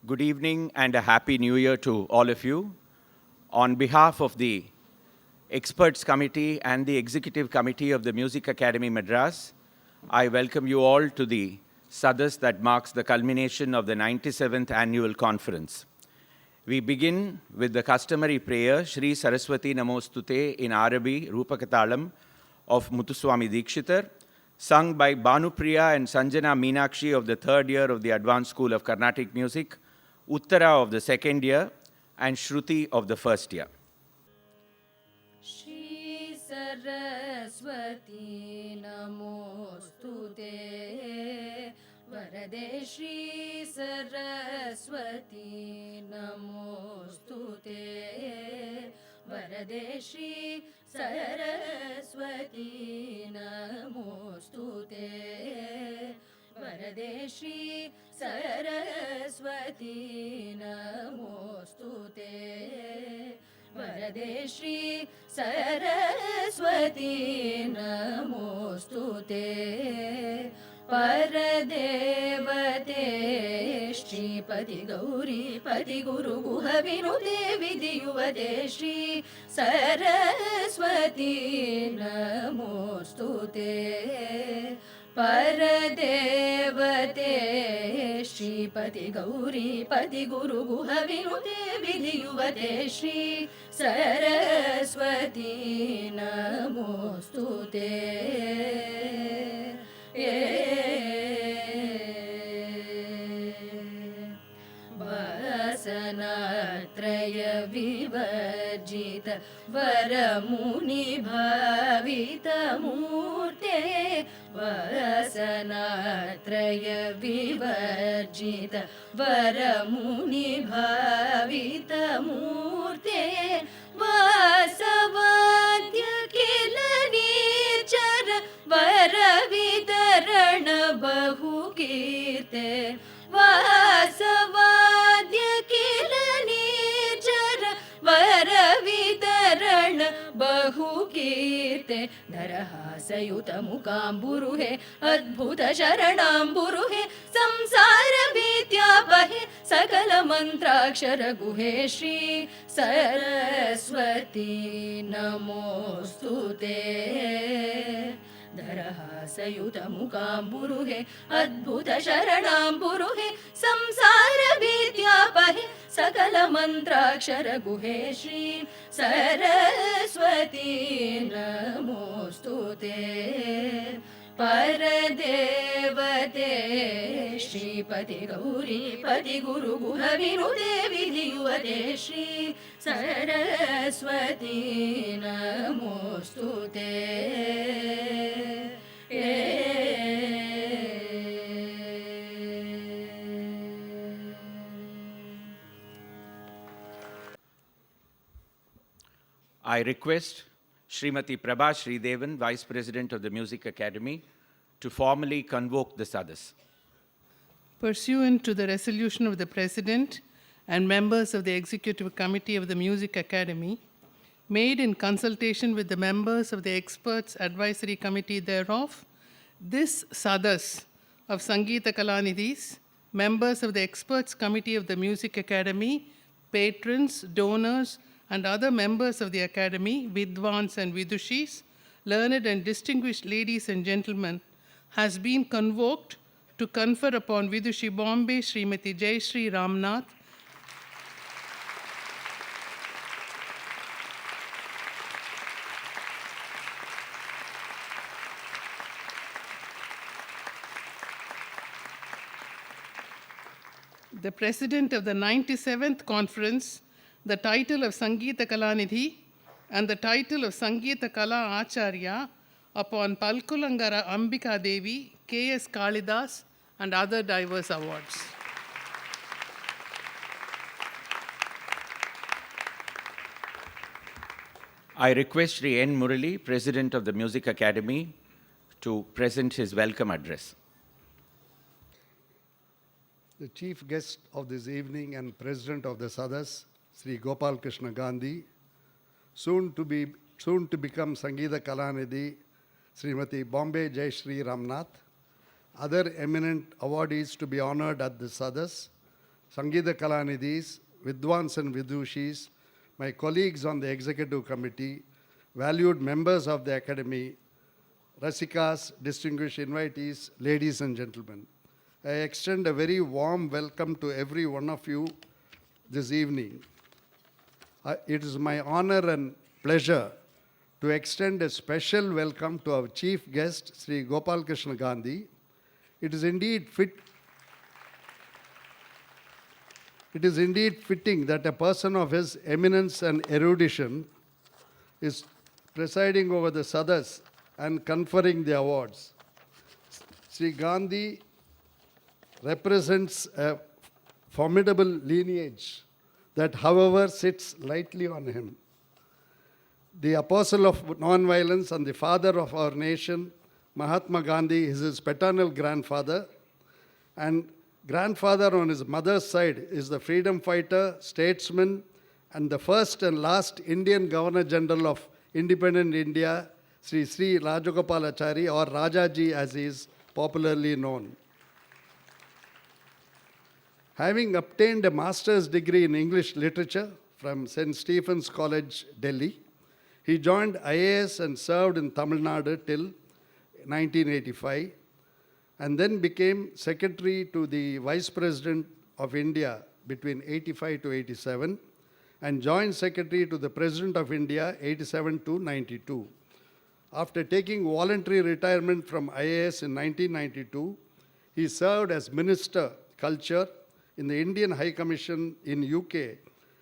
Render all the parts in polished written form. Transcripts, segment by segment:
Good evening and a happy new year to all of you. On behalf of the Experts Committee and the Executive Committee of the Music Academy Madras, I welcome you all to the SADAS that marks the culmination of the 97th Annual Conference. We begin with the customary prayer, Shri Saraswati Namostute in Arabi, Rupakatalam of Muthuswami Dikshitar, sung by Bhanupriya and Sanjana Meenakshi of the third year of the Advanced School of Carnatic Music, Uttara of the second year, and Shruti of the first year. Shri Saraswati Namostute Varade Shri Saraswati Namostute Varade Shri Saraswati Namostute Varade Shri Saraswati Namostute Varade Shri Saraswati Namostute Paradevate Shri Gauri Pati Guru Guha Vinute Vidiyuvate Shri Saraswati Namostute Paradevate Shri Gauri Pati Guru Guha Vinute Vidiyuvate Shri Saraswati Namostute Vasanatraya Vivarjita Varamuni Bhavita Murte Vasanatraya Vivarjita Varamuni Bhavita Murte Vasavadya Kilanirchara Varavitarana Bahukirte Vasavadya Kilanirchara Varavitarana Bahukirte Dharahasayuta Mukamburuhe Adbhuta Sharanamburuhe Samsara Vidyapahe Sakala Mantrakshara Guhe Shri Saraswati Namostute Dharahasayuta Mukamburuhe Adbhuta Sharanamburuhe Samsara Vidyapahe Sakala Mantrakshara Guhe Shri Saraswati Namostute Paradevate Shri Gauri Pati Guru Guha Vinute Vidiyuvate Shri Saraswati Namostute I request Srimati Prabha Sridevan, Vice President of the Music Academy, to formally convoke the SADAS. Pursuant to the resolution of the President and members of the Executive Committee of the Music Academy, made in consultation with the members of the Experts Advisory Committee thereof, this SADAS of Sangeeta Kalanidhis, members of the Experts Committee of the Music Academy, patrons, donors, and other members of the Academy, Vidwans and Vidushis, learned and distinguished ladies and gentlemen, has been convoked to confer upon Vidushi Bombay Srimati Jayashree Ramnath the President of the 97th Conference, the title of Sangeeta Kalanidhi and the title of Sangeeta Kala Acharya upon Palkulangara Ambika Devi, K.S. Kalidas, and other diverse awards. I request Sri N. Murali, President of the Music Academy, to present his welcome address. The chief guest of this evening and President of the SADAS, Sri Gopal Krishna Gandhi, soon to become Sangeeta Kalanidhi, Srimati Bombay Jayashree Ramnath, other eminent awardees to be honored at the SADAS, Sangeeta Kalanidhis, Vidwans and Vidushis, my colleagues on the executive committee, valued members of the academy, Rasikas, distinguished invitees, ladies and gentlemen. I extend a very warm welcome to every one of you this evening. It is my honor and pleasure to extend a special welcome to our chief guest, Sri Gopal Krishna Gandhi. It is indeed fitting that a person of his eminence and erudition is presiding over the SADAS and conferring the awards. Sri Gandhi represents a formidable lineage that, however, sits lightly on him. The apostle of nonviolence and the father of our nation, Mahatma Gandhi, is his paternal grandfather, and grandfather on his mother's side is the freedom fighter, statesman, and the first and last Indian Governor General of independent India, Sri Rajagopalachari, or Rajaji as he is popularly known. Having obtained a master's degree in English literature from St. Stephen's College, Delhi, he joined IAS and served in Tamil Nadu till 1985, and then became secretary to the Vice President of India between 85 to 87, and joint secretary to the President of India 87 to 92. After taking voluntary retirement from IAS in 1992, he served as Minister Culture in the Indian High Commission in UK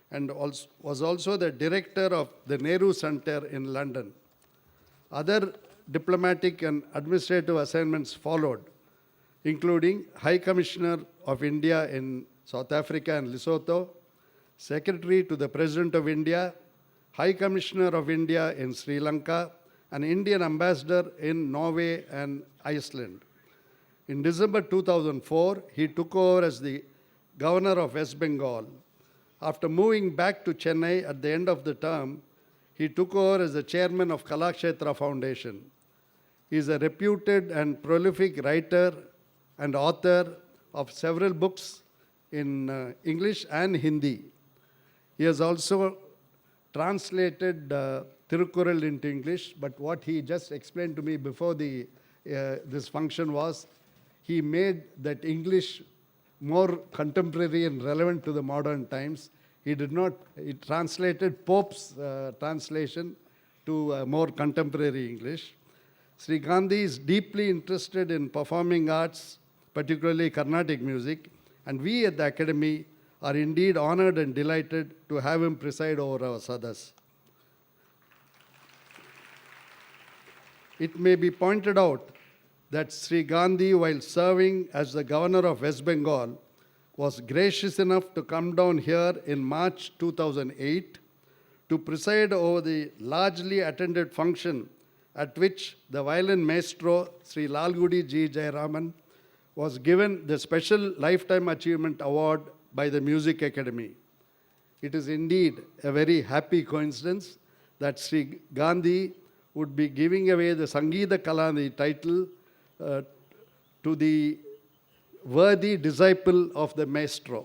and was also the director of the Nehru Centre in London. Other diplomatic and administrative assignments followed, including High Commissioner of India in South Africa and Lesotho, Secretary to the President of India, High Commissioner of India in Sri Lanka, and Indian Ambassador in Norway and Iceland. In December 2004, he took over as the Governor of West Bengal. After moving back to Chennai at the end of the term, he took over as the chairman of Kalakshetra Foundation. He is a reputed and prolific writer and author of several books in English and Hindi. He has also translated Tirukkural into English, but what he just explained to me before this function was he made that English more contemporary and relevant to the modern times. He translated Pope's translation to more contemporary English. Sri Gandhi is deeply interested in performing arts, particularly Carnatic music, and we at the Academy are indeed honored and delighted to have him preside over our SADAS. It may be pointed out that Sri Gandhi, while serving as the Governor of West Bengal, was gracious enough to come down here in March 2008 to preside over the largely attended function at which the violin maestro, Sri Lalgudi G. Jayaraman, was given the Special Lifetime Achievement Award by the Music Academy. It is indeed a very happy coincidence that Sri Gandhi would be giving away the Sangeeta Kalanidhi title to the worthy disciple of the maestro.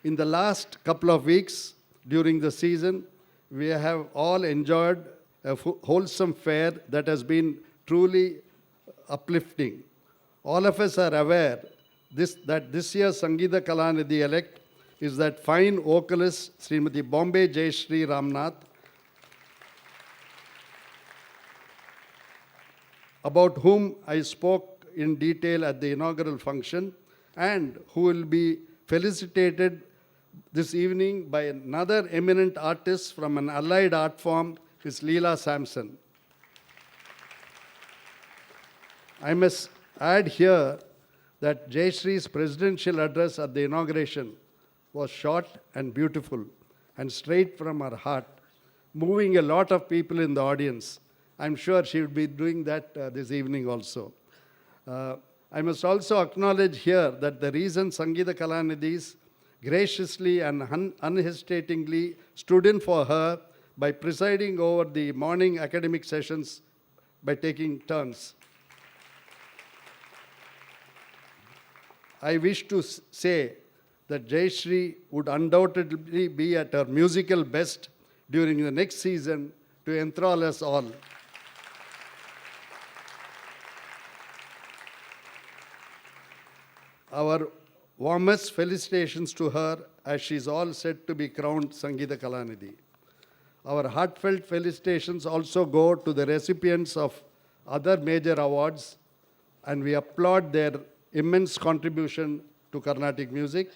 In the last couple of weeks during the season, we have all enjoyed a wholesome fare that has been truly uplifting. All of us are aware that this year's Sangeeta Kalanidhi elect is that fine vocalist Srimati Bombay Jayashree Ramnath, about whom I spoke in detail at the inaugural function, and who will be felicitated this evening by another eminent artist from an allied art form, Ms. Leela Sampson. I must add here that Jayashree's presidential address at the inauguration was short and beautiful and straight from her heart, moving a lot of people in the audience. I'm sure she will be doing that this evening also. I must also acknowledge here that the reason Sangeeta Kalanidhis graciously and unhesitatingly stood in for her by presiding over the morning academic sessions by taking turns. I wish to say that Jayashree would undoubtedly be at her musical best during the next season to enthrall us all. Our warmest felicitations to her as she is all set to be crowned Sangeeta Kalanidhi. Our heartfelt felicitations also go to the recipients of other major awards, and we applaud their immense contribution to Carnatic music.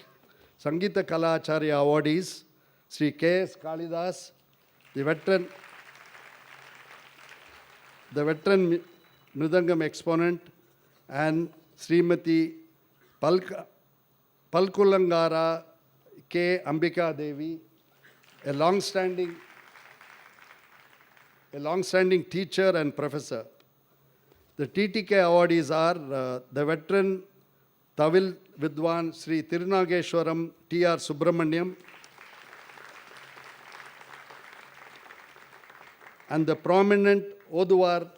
Sangeeta Kalacharya awardees, Sri K.S. Kalidas, the veteran Mridangam exponent, and Srimati Palkulangara K. Ambika Devi, a long-standing teacher and professor. The TTK awardees are the veteran Tavil Vidwan Sri Tirunageshwaram T.R. Subramaniam and the prominent Oduvar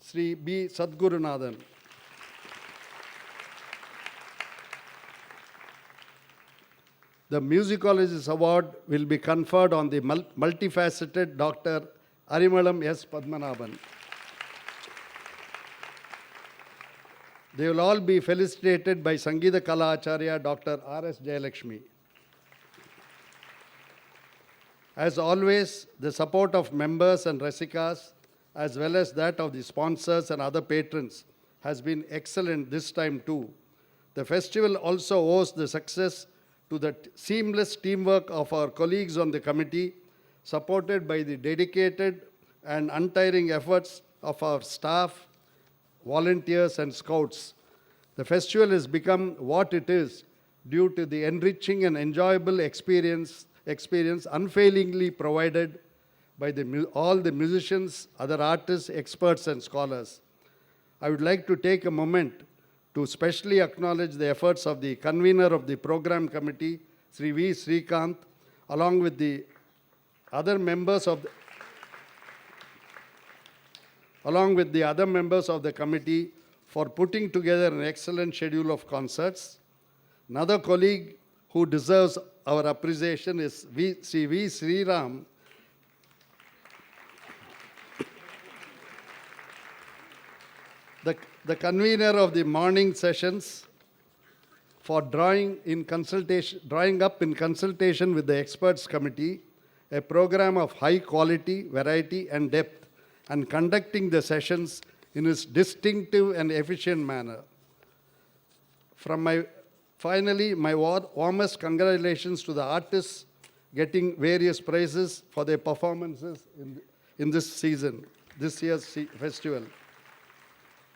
Sri B. Sadgurunathan. The Musicologist Award will be conferred on the multifaceted Dr. Arimalam S. Padmanabhan. They will all be felicitated by Sangeeta Kala Acharya Dr. R.S. Jayalakshmi. As always, the support of members and Rasikas, as well as that of the sponsors and other patrons, has been excellent this time too. The festival also owes the success to the seamless teamwork of our colleagues on the committee, supported by the dedicated and untiring efforts of our staff, volunteers, and scouts. The festival has become what it is due to the enriching and enjoyable experience unfailingly provided by all the musicians, other artists, experts, and scholars. I would like to take a moment to specially acknowledge the efforts of the convener of the program committee, Sri V. Srikanth, along with the other members of the committee for putting together an excellent schedule of concerts. Another colleague who deserves our appreciation is Sri V. Sriram, the convener of the morning sessions, for drawing up in consultation with the experts committee a program of high quality, variety, and depth, and conducting the sessions in its distinctive and efficient manner. Finally, my warmest congratulations to the artists getting various prizes for their performances in this year's festival.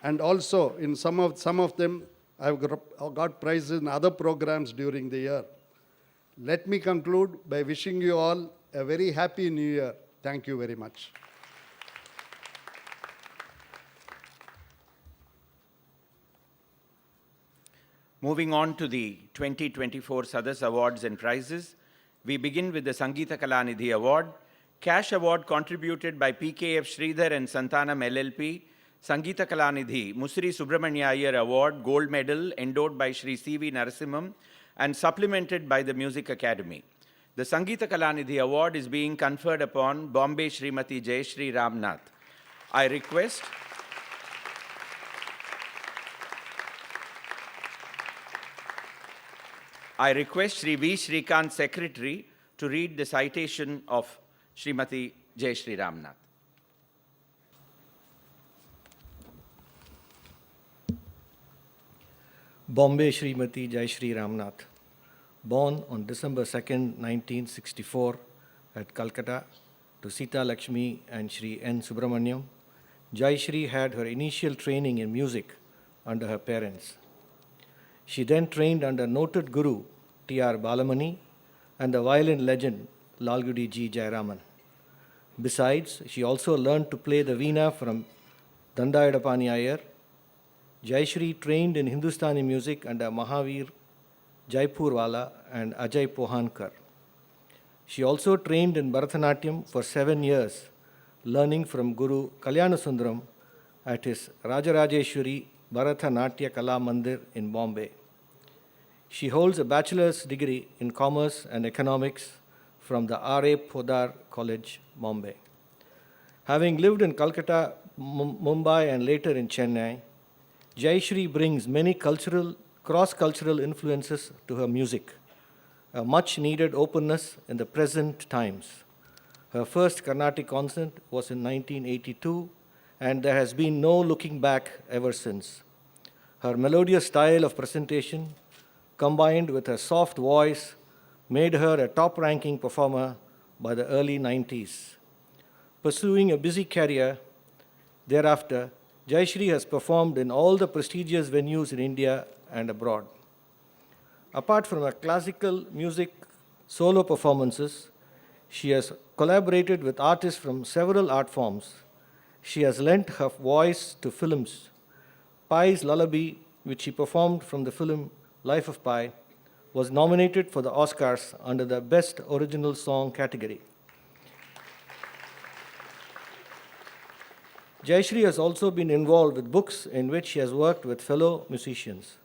And also, in some of them, I've got prizes in other programs during the year. Let me conclude by wishing you all a very happy New Year. Thank you very much. Moving on to the 2024 SADAS Awards and Prizes, we begin with the Sangeeta Kalanidhi Award, cash award contributed by PKF Sridhar and Santanam LLP, Sangeeta Kalanidhi Musri Subramanya Iyer Award, gold medal endowed by Sri C.V. Narasimham and supplemented by the Music Academy. The Sangeeta Kalanidhi Award is being conferred upon Bombay Srimati Jayashree Ramnath. I request Sri V. Srikanth, Secretary, to read the citation of Srimati Jayashree Ramnath. Bombay Srimati Jayashree Ramnath, born on December 2nd, 1964 at Calcutta to Sita Lakshmi and Sri N. Subramaniam, Jayashree had her initial training in music under her parents. She then trained under noted guru T.R. Balamani and the violin legend Lalgudi G. Jayaraman. Besides, she also learned to play the veena from Dandayadapani Iyer. Jayashree trained in Hindustani music under Mahavir Jaipurwala and Ajay Pohankar. She also trained in Bharatanatyam for 7 years, learning from Guru Kalyanasundaram at his Rajarajeshwari Bharathanatya Kala Mandir in Bombay. She holds a bachelor's degree in commerce and economics from the R.A. Podar College, Bombay. Having lived in Calcutta, Mumbai, and later in Chennai, Jayashree brings many cross-cultural influences to her music, a much-needed openness in the present times. Her first Carnatic concert was in 1982, and there has been no looking back ever since. Her melodious style of presentation, combined with her soft voice, made her a top-ranking performer by the early 90s. Pursuing a busy career thereafter, Jayashree has performed in all the prestigious venues in India and abroad. Apart from her classical music solo performances, she has collaborated with artists from several art forms. She has lent her voice to films. Pi's Lullaby, which she performed from the film Life of Pi, was nominated for the Oscars under the Best Original Song category. Jayashree has also been involved with books in which she has worked with fellow musicians.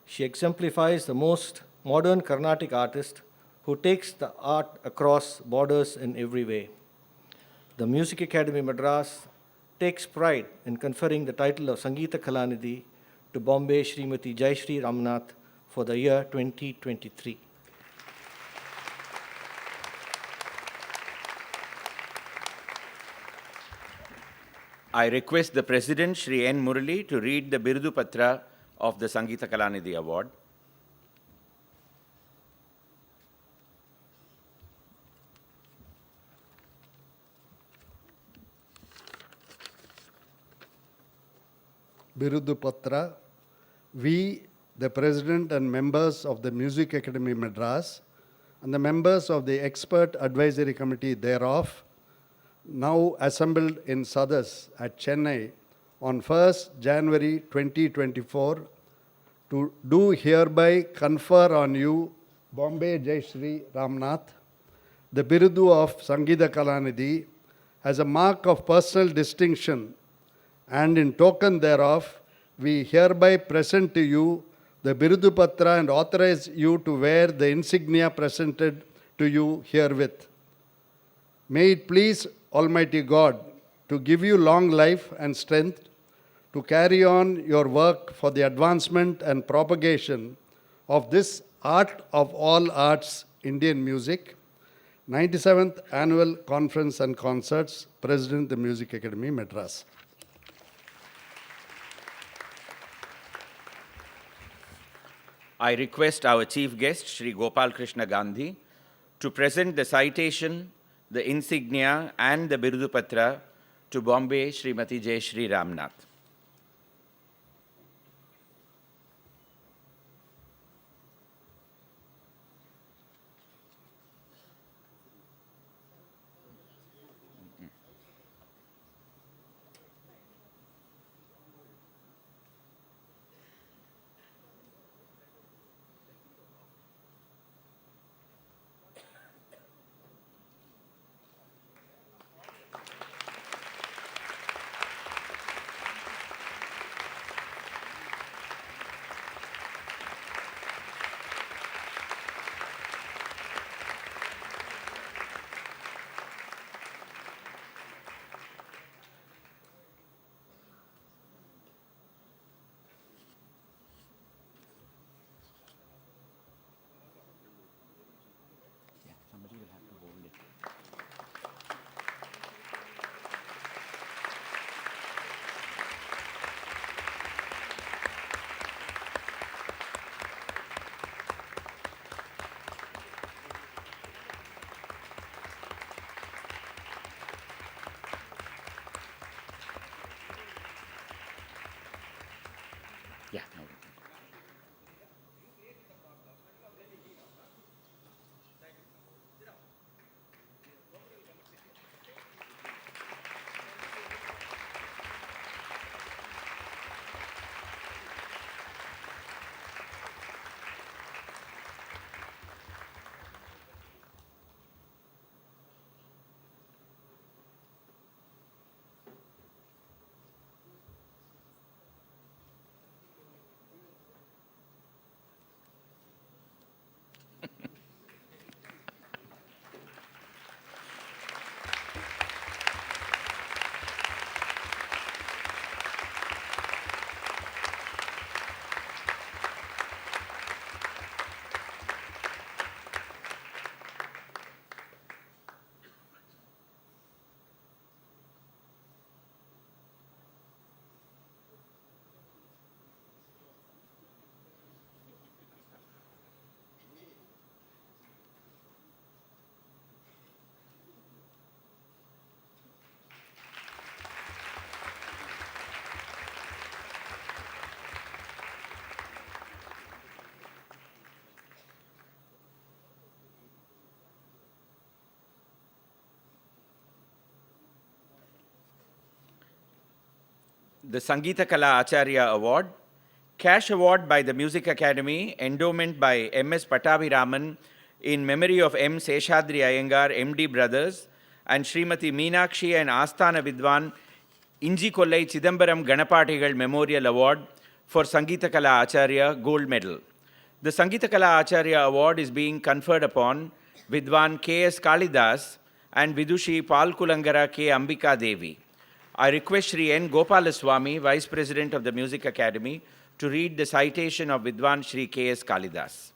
She exemplifies the most modern Carnatic artist who takes the art across borders in every way. The Music Academy Madras takes pride in conferring the title of Sangeeta Kalanidhi to Bombay Srimati Jayashree Ramnath for the year 2023. I request the President, Shri N. Murali, to read the Birudu Patra of the Sangeeta Kalanidhi Award. Birudu Patra, we, the President and members of the Music Academy Madras, and the members of the Expert Advisory Committee thereof, now assembled in SADAS at Chennai on 1st January 2024, do hereby confer on you, Bombay Jayashree Ramnath, the Birudu of Sangeeta Kalanidhi, as a mark of personal distinction, and in token thereof, we hereby present to you the Birudu Patra and authorize you to wear the insignia presented to you herewith. May it please Almighty God to give you long life and strength to carry on your work for the advancement and propagation of this art of all arts, Indian music. 97th Annual Conference and Concerts, President, the Music Academy, Madras. I request our chief guest, Shri Gopal Krishna Gandhi, to present the citation, the insignia, and the Birudu Patra to Bombay Srimati Jayashree Ramnath. the Sangeeta Kala Acharya Award, Cash Award by the Music Academy, Endowment by M.S. Pattabhiraman in memory of M. Seshadri Iyengar, M.D. Brothers, and Srimati Meenakshi and Asthana Vidwan Inji Kollai Chidambaram Ganapatigal Memorial Award for Sangeeta Kala Acharya Gold Medal. The Sangeeta Kala Acharya Award is being conferred upon Vidwan K.S. Kalidas and Vidushi Palkulangara K. Ambika Devi. I request Sri N. Gopalaswamy, Vice President of the Music Academy, to read the citation of Vidwan Sri K.S. Kalidas.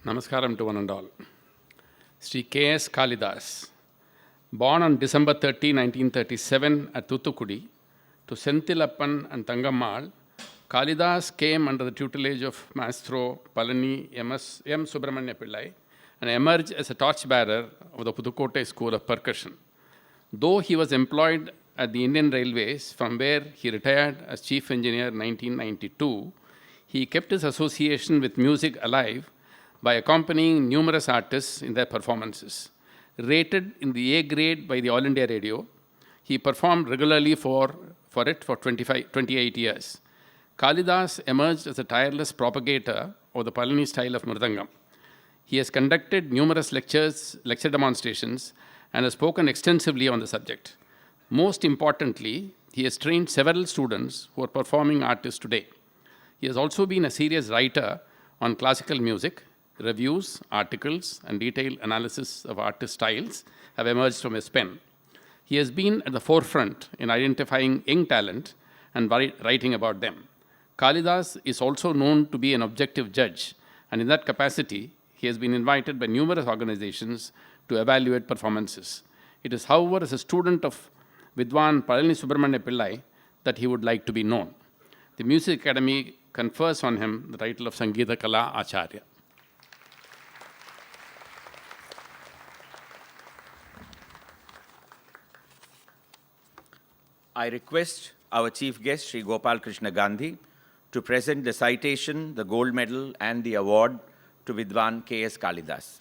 Namaskaram to one and all. Sri K.S. Kalidas, born on December 30, 1937 at Thuthukudi to Senthilappan and Thangammal, Kalidas came under the tutelage of Maestro Palani M. Subramanya Pillai and emerged as a torchbearer of the Pudukkottai School of Percussion. Though he was employed at the Indian Railways, from where he retired as Chief Engineer in 1992, he kept his association with music alive by accompanying numerous artists in their performances. Rated in the A grade by the All India Radio, he performed regularly for 28 years. Kalidas emerged as a tireless propagator of the Palani style of Mridangam. He has conducted numerous lecture demonstrations, and has spoken extensively on the subject. Most importantly, he has trained several students who are performing artists today. He has also been a serious writer on classical music. Reviews, articles, and detailed analysis of artist styles have emerged from his pen. He has been at the forefront in identifying young talent and writing about them. Kalidas is also known to be an objective judge, and in that capacity, he has been invited by numerous organizations to evaluate performances. It is, however, as a student of Vidwan Palani Subramanya Pillai that he would like to be known. The Music Academy confers on him the title of Sangeeta Kala Acharya. I request our chief guest, Sri Gopal Krishna Gandhi, to present the citation, the gold medal, and the award to Vidwan K.S. Kalidas.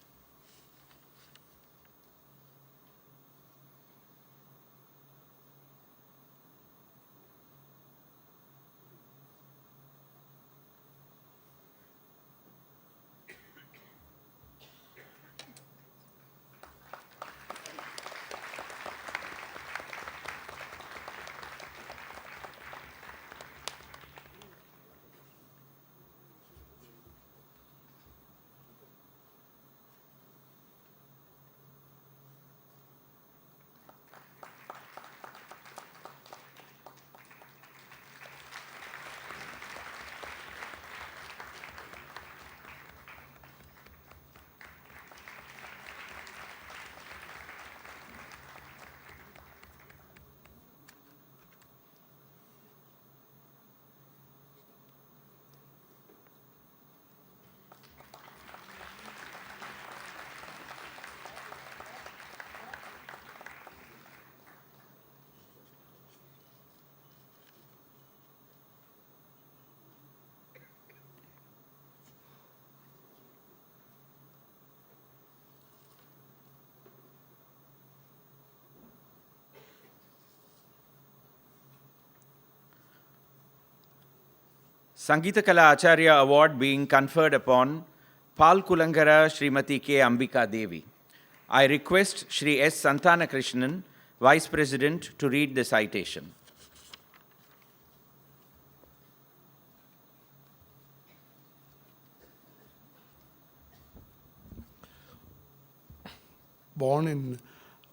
Sangeeta Kala Acharya Award being conferred upon Palkulangara Srimati K. Ambika Devi. I request Sri S. Santana Krishnan, Vice President, to read the citation. Born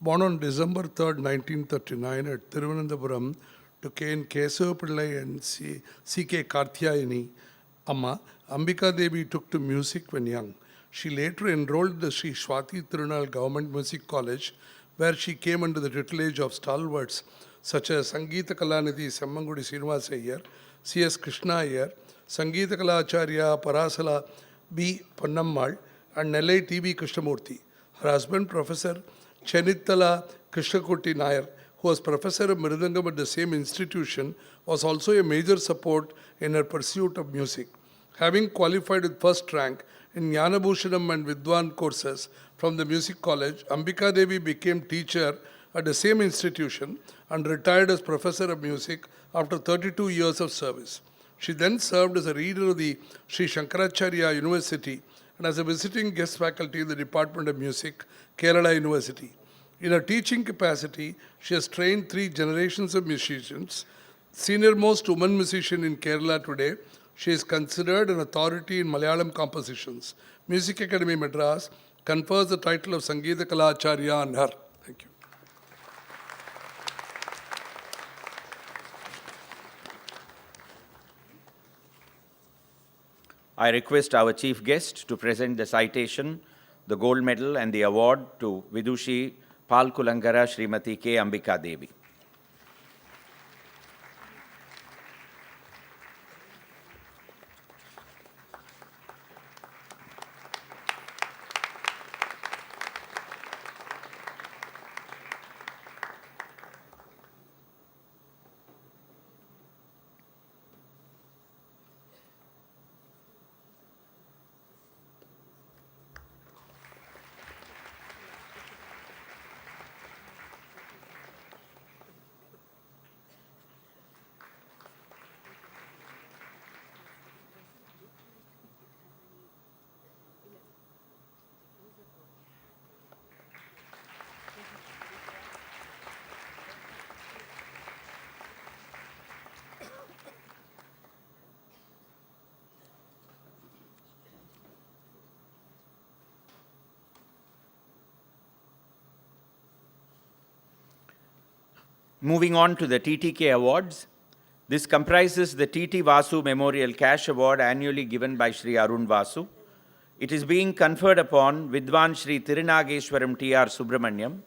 on December 3rd, 1939 at Thiruvananthapuram to K.N. Kesava Pillai and C.K. Karthayani, Amma, Ambika Devi took to music when young. She later enrolled at the Sri Swati Thirunal Government Music College, where she came under the tutelage of stalwarts such as Sangeeta Kalanidhi Semmangudi Srinivasa Iyer, C.S. Krishna Iyer, Sangeeta Kala Acharya Parasala B. Ponnammal, and Nellai T.B. Krishnamurthy. Her husband, Professor Chenittala Krishnakoti Nair, who was professor of Mridangam at the same institution, was also a major support in her pursuit of music. Having qualified with first rank in Jnanabhushanam and Vidwan courses from the Music College, Ambika Devi became teacher at the same institution and retired as professor of music after 32 years of service. She then served as a reader of the Sri Shankaracharya University and as a visiting guest faculty in the Department of Music, Kerala University. In her teaching capacity, she has trained 3 generations of musicians. Senior-most woman musician in Kerala today, she is considered an authority in Malayalam compositions. Music Academy Madras confers the title of Sangeeta Kalacharya on her. Thank you. I request our chief guest to present the citation, the gold medal and the award to Vidushi Palkulangara Srimati K. Ambika Devi. Moving on to the TTK Awards. This comprises the TT Vasu Memorial Cash Award annually given by Sri Arun Vasu. It is being conferred upon Vidwan Sri Tirunageshwaram T.R. Subramaniam.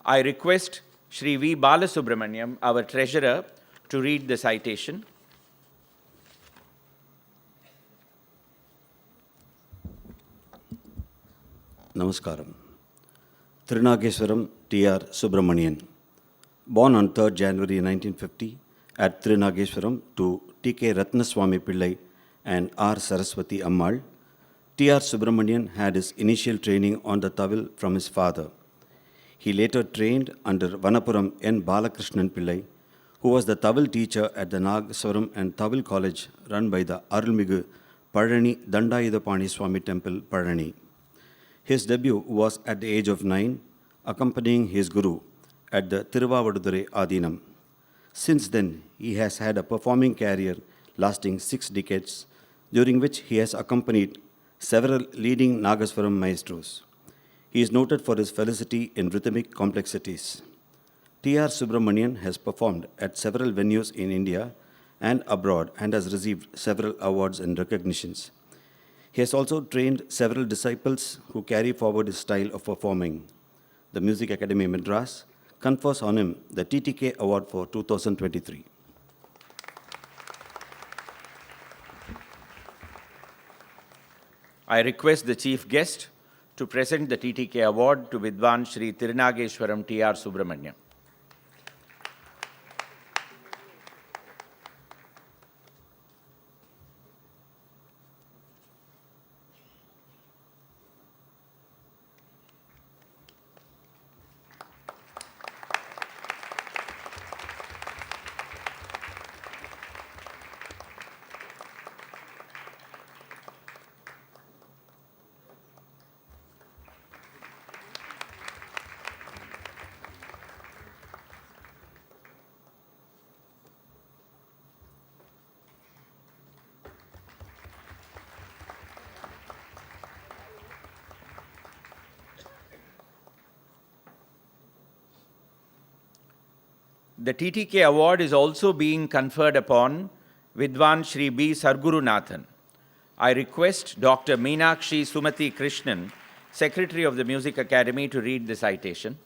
I request Sri V. Balasubramaniam, our treasurer, to read the citation. Namaskaram. Tirunageshwaram T.R. Subramanian. Born on 3rd January 1950 at Tirunageshwaram to T.K. Ratnaswamy Pillai and R. Saraswati Ammal, T.R. Subramanian had his initial training on the Tawil from his father. He later trained under Vanapuram N. Balakrishnan Pillai, who was the Tawil teacher at the Nagaswaram and Tawil College run by the Arulmigu Parani Dandayudapani Swami Temple, Parani. His debut was at the age of 9, accompanying his guru at the Tiruvavadurai Adinam. Since then, he has had a performing career lasting 6 decades, during which he has accompanied several leading Nagaswaram maestros. He is noted for his felicity in rhythmic complexities. T.R. Subramanian has performed at several venues in India and abroad and has received several awards and recognitions. He has also trained several disciples who carry forward his style of performing. The Music Academy Madras confers on him the TTK Award for 2023. I request the chief guest to present the TTK Award to Vidwan Sri Tirunageshwaram T.R. Subramaniam. The TTK Award is also being conferred upon Vidwan Sri B. Sargurunathan. I request Dr. Meenakshi Sumati Krishnan, Secretary of the Music Academy, to read the citation.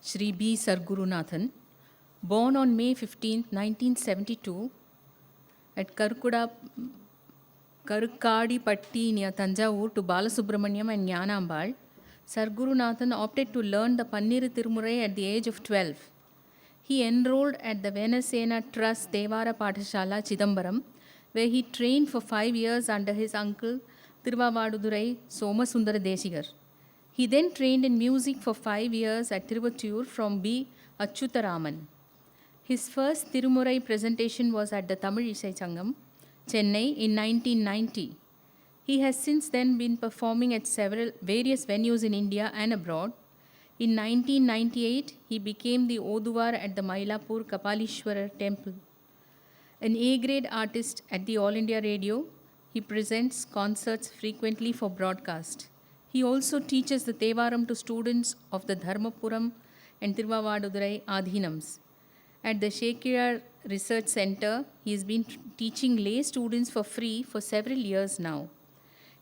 Sri B. Sargurunathan, born on May 15, 1972, at Karkuda, Karukkadipatti near Tanjavur to Balasubramaniam and Jnanambal, Sargurunathan opted to learn the Pannir Tirumurai at the age of 12. He enrolled at the Venasena Trust Devara Pathashala Chidambaram, where he trained for 5 years under his uncle Tiruvavadurai Somasundara Desigar. He then trained in music for 5 years at Tiruvachur from B. Achyutaraman. His first Tirumurai presentation was at the Tamil Isai Sangam, Chennai in 1990. He has since then been performing at various venues in India and abroad. In 1998, he became the Oduvar at the Mylapore Kapalishwarar temple. An A-grade artist at the All India Radio, he presents concerts frequently for broadcast. He also teaches the Tevaram to students of the Dharmapuram and Tiruvavadurai Adhinams. At the Shekiyar Research Center, he has been teaching lay students for free for several years now.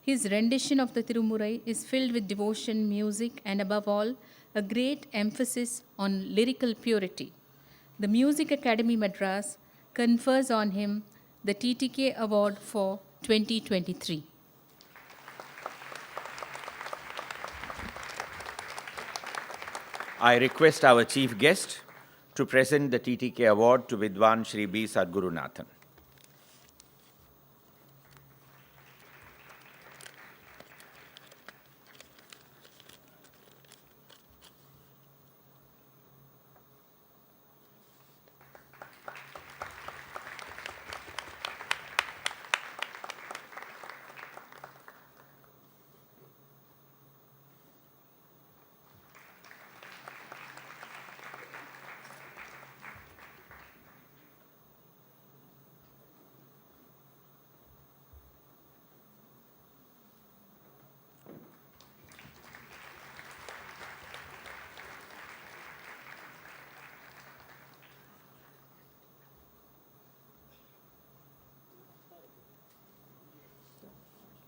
His rendition of the Tirumurai is filled with devotion, music, and above all, a great emphasis on lyrical purity. The Music Academy Madras confers on him the TTK Award for 2023. I request our chief guest to present the TTK Award to Vidwan Shri B. Sargurunathan.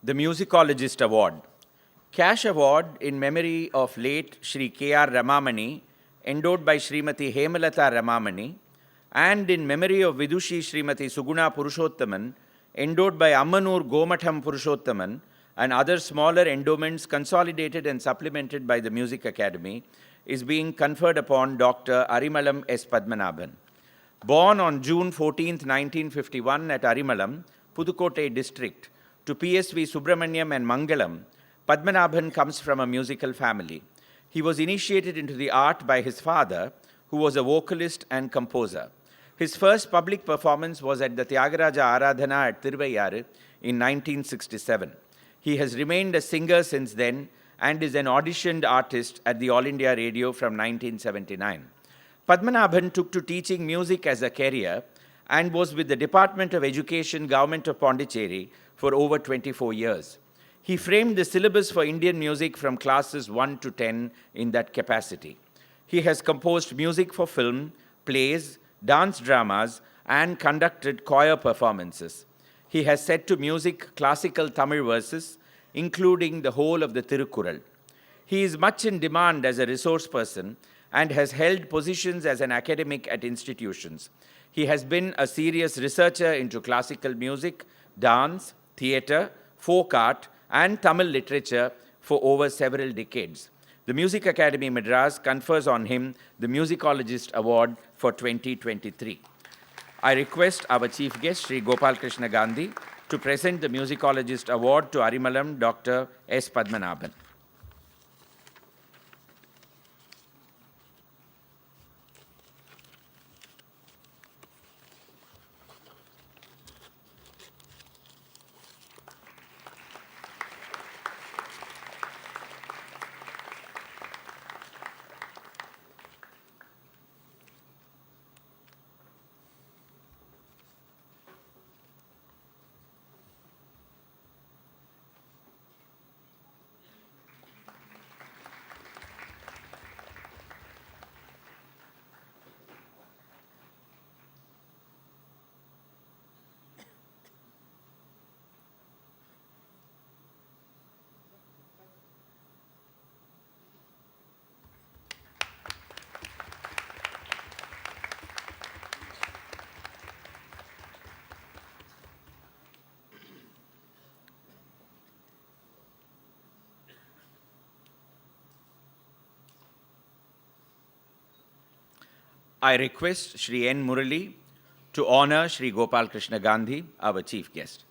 The Musicologist Award. Cash Award in memory of late Shri K.R. Ramamani, endowed by Srimati Hemalata Ramamani, and in memory of Vidushi Srimati Suguna Purushottaman, endowed by Ammanur Gomatham Purushottaman, and other smaller endowments consolidated and supplemented by the Music Academy, is being conferred upon Dr. Arimalam S. Padmanabhan. Born on June 14, 1951 at Arimalam, Pudukkottai district, to PSV Subramaniam and Mangalam, Padmanabhan comes from a musical family. He was initiated into the art by his father, who was a vocalist and composer. His first public performance was at the Tyagaraja Aradhana at Tiruvayyaru in 1967. He has remained a singer since then and is an auditioned artist at the All India Radio from 1979. Padmanabhan took to teaching music as a career and was with the Department of Education, Government of Pondicherry, for over 24 years. He framed the syllabus for Indian music from classes 1 to 10 in that capacity. He has composed music for film, plays, dance dramas, and conducted choir performances. He has set to music classical Tamil verses, including the whole of the Tirukkural. He is much in demand as a resource person and has held positions as an academic at institutions. He has been a serious researcher into classical music, dance, theatre, folk art, and Tamil literature for over several decades. The Music Academy Madras confers on him the Musicologist Award for 2023. I request our chief guest, Sri Gopal Krishna Gandhi, to present the Musicologist Award to Arimalam Dr. S. Padmanabhan. I request Shri N. Murali to honor Shri Gopal Krishna Gandhi, our chief guest.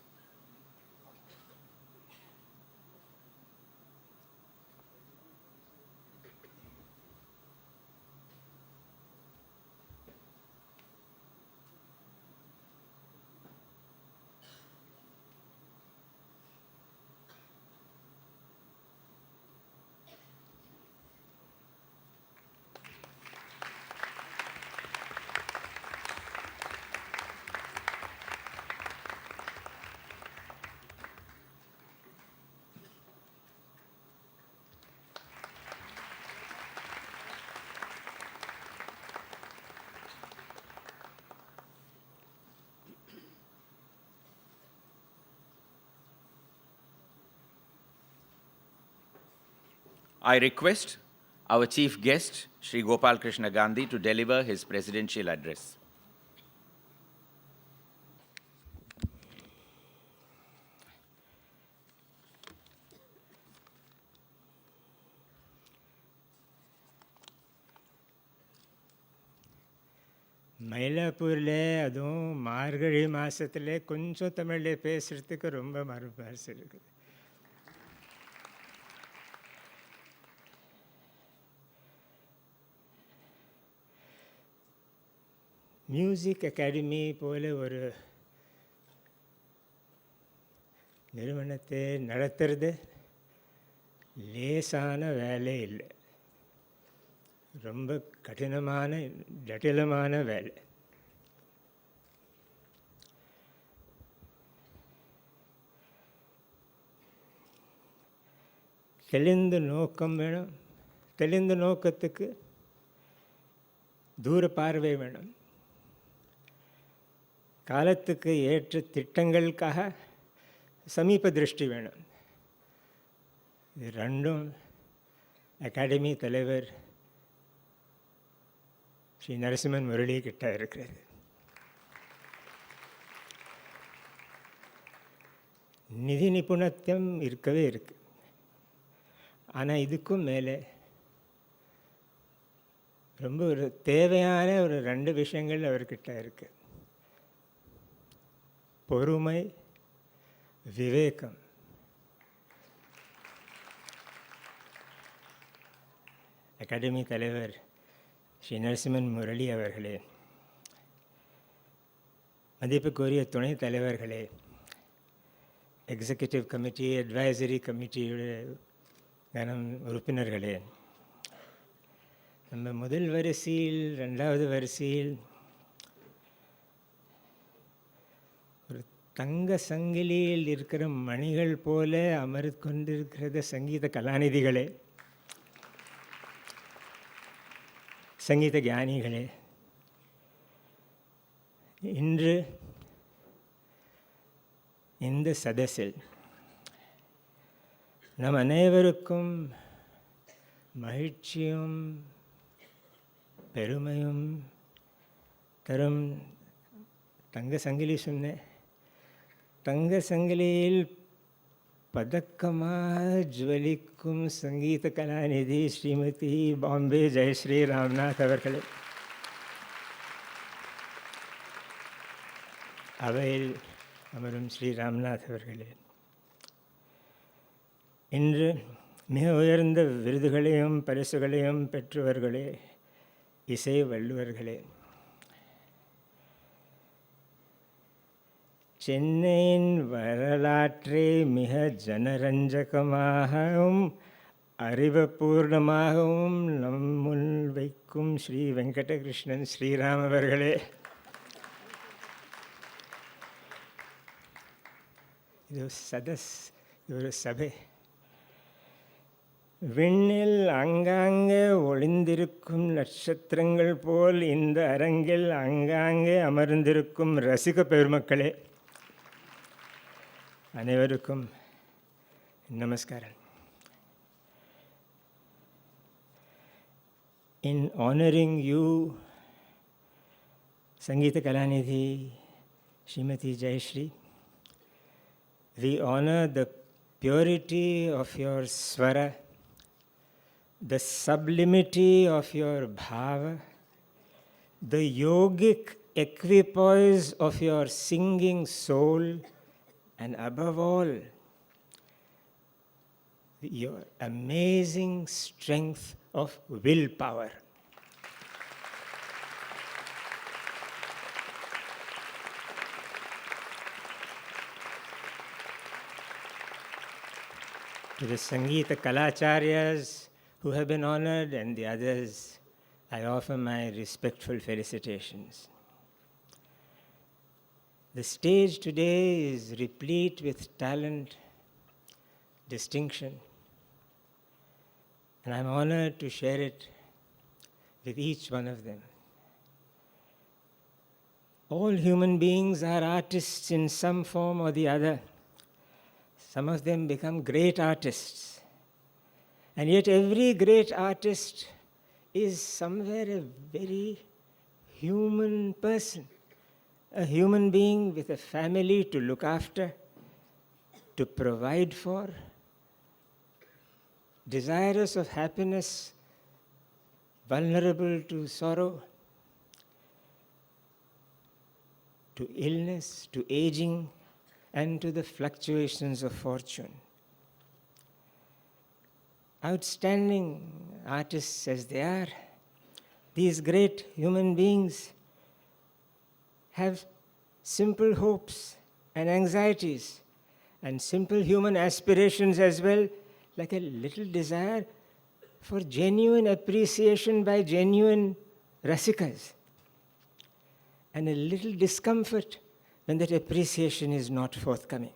I request our chief guest, Shri Gopal Krishna Gandhi, to deliver his presidential address. மயிலாப்பூரில் அதுவும் மார்கழி மாதத்தில் கொஞ்சம் தமிழில் பேசுகிறதுக்கு ரொம்ப மறுபாசு இருக்குது. Music academy போல ஒரு நிறுவனத்தை நடத்துறது லேசான வேலை இல்லை, ரொம்ப கடினமான ஜட்டிலமான வேலை. தெளிந்த நோக்கம் வேணும், தெளிந்த நோக்கத்துக்கு தூர பார்வை வேணும், காலத்துக்கு ஏற்ற திட்டங்களுக்காக சமீப திருஷ்டி வேணும். இது ரெண்டும் அகாடமி தலைவர் ஸ்ரீ நரசிம்மன் முரளி கிட்ட இருக்கிறது. நிதி நிபுணத்துவம் இருக்கவே இருக்கு, ஆனால் இதுக்கும் மேலே ரொம்ப ஒரு தேவையான ஒரு 2 விஷயங்கள் அவர்கிட்ட இருக்கு: பொறுமை, விவேகம். அகாடமி தலைவர் ஸ்ரீ நரசிம்மன் முரளி அவர்களே, மதிப்புக்குரிய துணைத் தலைவர்களே, எக்ஸிக்யூட்டிவ் கமிட்டி, அட்வைசரி கமிட்டியுடைய உறுப்பினர்களே, நம்ம முதல் வரிசையில் 2வது வரிசையில் ஒரு தங்க சங்கிலியில் இருக்கிற மணிகள் போல அமர்ந்து கொண்டிருக்கிறது சங்கீத கலாநிதிகளே, சங்கீத ஞானிகளே, இன்று இந்த சதஸில் நம் அனைவருக்கும் மகிழ்ச்சியும் பெருமையும் தரும் தங்க சங்கிலி சொன்னேன். தங்க சங்கிலியில் பதக்கமாக ஜுவலிக்கும் சங்கீத கலாநிதி ஸ்ரீமதி பாம்பே ஜெயஸ்ரீ ராம்நாத் அவர்களே, அவையில் அமரும் ஸ்ரீ ராம்நாத் அவர்களே, இன்று மிக உயர்ந்த விருதுகளையும் பரிசுகளையும் பெற்றவர்களே, இசை வல்லுவர்களே, சென்னையின் வரலாற்றை மிக ஜனரஞ்சகமாகவும் அறிவுபூர்ணமாகவும் நம் முன் வைக்கும் ஸ்ரீ வெங்கடகிருஷ்ணன் ஸ்ரீராம் அவர்களே, இது சதஸ், இது ஒரு சபை. விண்ணில் அங்காங்கே ஒளிந்திருக்கும் நட்சத்திரங்கள் போல் இந்த அரங்கில் அங்காங்கே அமர்ந்திருக்கும் ரசிக பெருமக்களே, அனைவருக்கும் நமஸ்காரம். In honoring you, Sangeeta Kalanidhi Srimati Jayashree, we honor the purity of your swara, the sublimity of your bhava, the yogic equipoise of your singing soul, and above all, your amazing strength of willpower. To the Sangeeta Kalacharyas who have been honored and the others, I offer my respectful felicitations. The stage today is replete with talent, distinction, and I'm honored to share it with each one of them. All human beings are artists in some form or the other. Some of them become great artists. And yet every great artist is somewhere a very human person, a human being with a family to look after, to provide for, desirous of happiness, vulnerable to sorrow, to illness, to aging, and to the fluctuations of fortune. Outstanding artists as they are, these great human beings have simple hopes and anxieties and simple human aspirations as well, like a little desire for genuine appreciation by genuine rasikas, and a little discomfort when that appreciation is not forthcoming.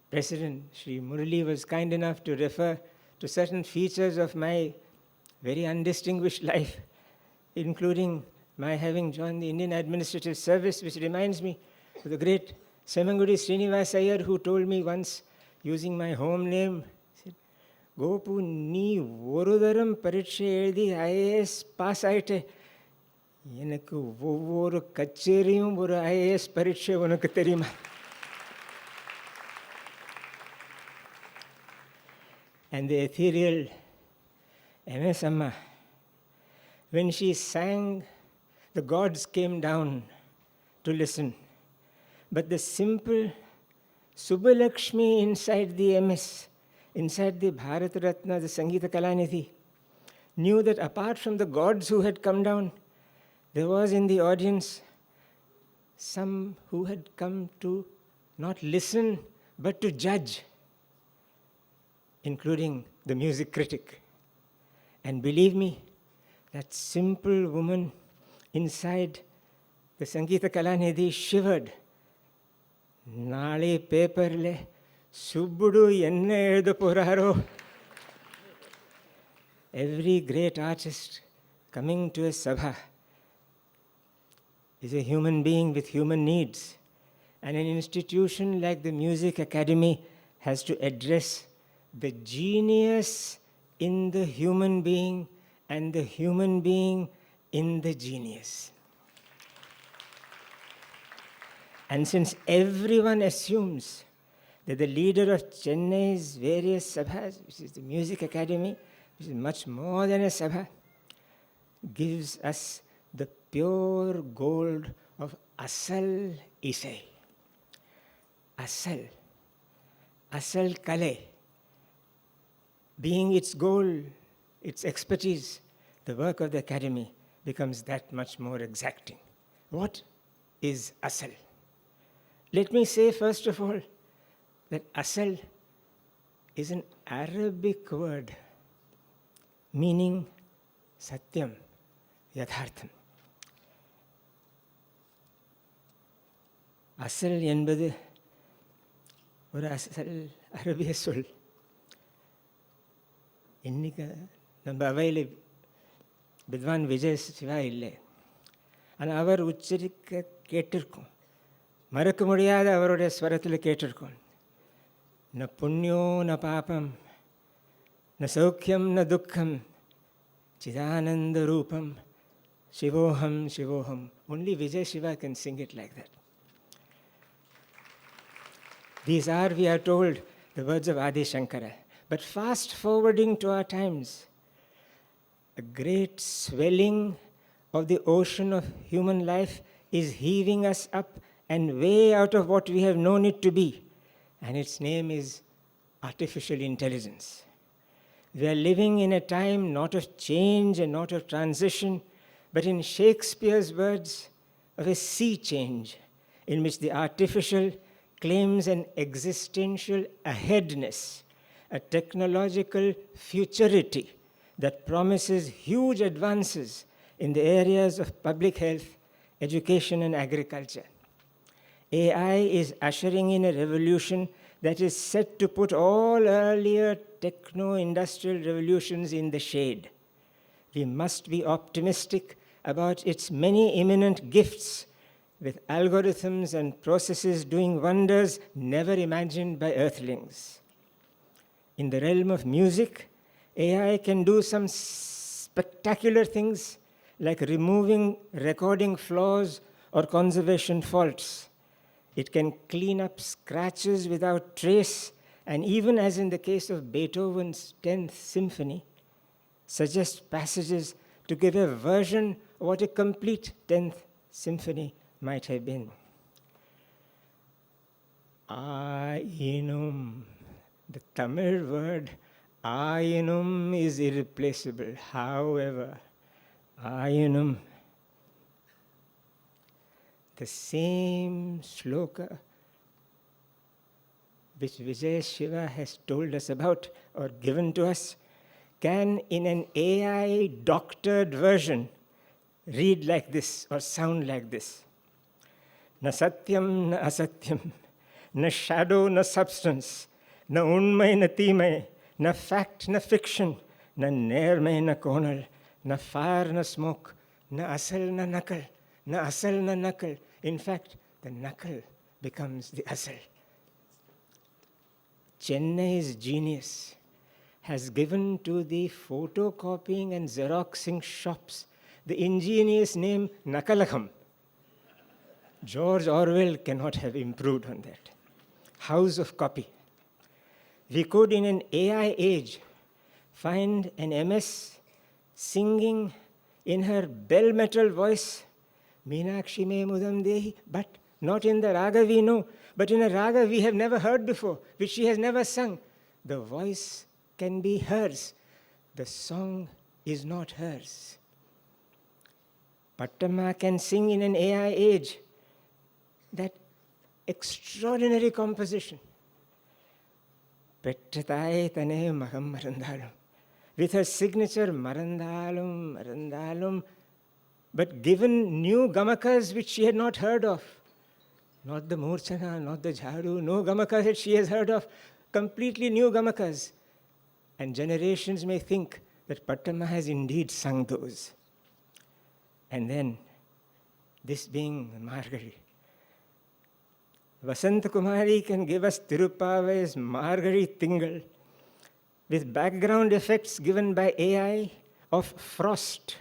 President Sri Murali was kind enough to refer to certain features of my very undistinguished life, including my having joined the Indian Administrative Service, which reminds me of the great Semangudi Srinivas Iyer, who told me once, using my home name, said, Gopu, nee orudaram pariksha ezhudi IAS pass ஆயிட்டே, எனக்கு ஒவ்வொரு கச்சேரியும் ஒரு IAS பரீட்சை உனக்கு தெரியுமா? And the ethereal MS Amma, when she sang, the gods came down to listen. But the simple Subbalakshmi inside the MS, inside the Bharat Ratna, the Sangeeta Kalanidhi, knew that apart from the gods who had come down, there was in the audience some who had come to not listen but to judge, including the music critic. And believe me, that simple woman inside the Sangeeta Kalanidhi shivered. Naale paperle subbudu enna ezhuda poraro. Every great artist coming to a sabha is a human being with human needs. And an institution like the Music Academy has to address the genius in the human being and the human being in the genius. And since everyone assumes that the leader of Chennai's various sabhas, which is the Music Academy, which is much more than a sabha, gives us the pure gold of Asal Isai. Asal Kale, being its goal, its expertise, the work of the Academy becomes that much more exacting. What is Asal? Let me say first of all that Asal is an Arabic word meaning Satyam, Yathartham. Asal என்பது ஒரு அசல் அரபிய சொல். இன்னைக்கு நம்ம அவையில் வித்வான் விஜய் சிவா இல்லை, ஆனால் அவர் உச்சரிக்க கேட்டிருக்கோம், மறக்க முடியாத அவருடைய ஸ்வரத்தில் கேட்டிருக்கோம். ந புண்ணியோ ந பாபம் ந சௌக்கியம் ந துக்கம் சிதானந்த ரூபம் Shivoham Shivoham. Only Vijay Shiva can sing it like that. These are, we are told, the words of Adi Shankara. But fast forwarding to our times, a great swelling of the ocean of human life is heaving us up and way out of what we have known it to be. And its name is artificial intelligence. We are living in a time not of change and not of transition, but in Shakespeare's words, of a sea change, in which the artificial claims an existential aheadness, a technological futurity that promises huge advances in the areas of public health, education, and agriculture. AI is ushering in a revolution that is set to put all earlier techno-industrial revolutions in the shade. We must be optimistic about its many imminent gifts, with algorithms and processes doing wonders never imagined by earthlings. In the realm of music, AI can do some spectacular things like removing recording flaws or conservation faults. It can clean up scratches without trace, and even as in the case of Beethoven's 10th Symphony, suggest passages to give a version of what a complete 10th Symphony might have been. Ayinum. The Tamil word ayinum is irreplaceable. However, ayinum, the same shloka which Vijay Shiva has told us about or given to us can, in an AI doctored version, read like this or sound like this. Na satyam, na asatyam, na shadow, na substance, na unmai, na timai, na fact, na fiction, na nermai, na konal, na fire, na smoke, na asal, na nakal, na asal, na nakal. In fact, the nakal becomes the asal. Chennai's genius has given to the photocopying and xeroxing shops the ingenious name Nakalakam. George Orwell cannot have improved on that. House of copy. We could, in an AI age, find an MS singing in her bell metal voice, Meenakshi me mudam dehi, but not in the raga we know, but in a raga we have never heard before, which she has never sung. The voice can be hers. The song is not hers. Pattamma can sing in an AI age that extraordinary composition. Pettatai tane maham marandalum. With her signature marandalum, marandalum, but given new gamakas which she had not heard of. Not the murchana, not the jharu, no gamakas that she has heard of. Completely new gamakas. And generations may think that Pattamma has indeed sung those. And then, this being Margari, Vasanta Kumari can give us Tirupavai's Margari Tingal with background effects given by AI of frost,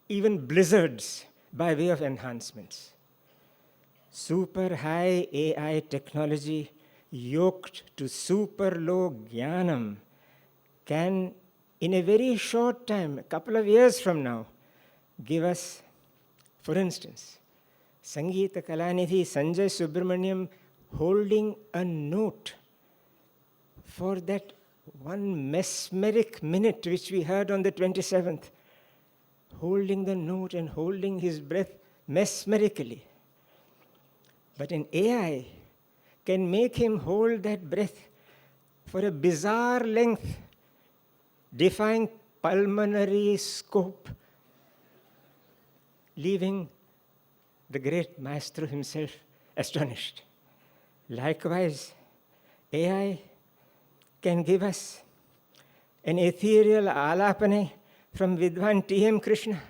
even blizzards by way of enhancements. Super high AI technology yoked to super low jnanam can, in a very short time, a couple of years from now, give us, for instance, Sangeeta Kalanidhi Sanjay Subramaniam holding a note for that one mesmeric minute which we heard on the 27th, holding the note and holding his breath mesmerically. But an AI can make him hold that breath for a bizarre length, defying pulmonary scope, leaving the great maestro himself astonished. Likewise, AI can give us an ethereal alapane from Vidwan T.M. Krishna,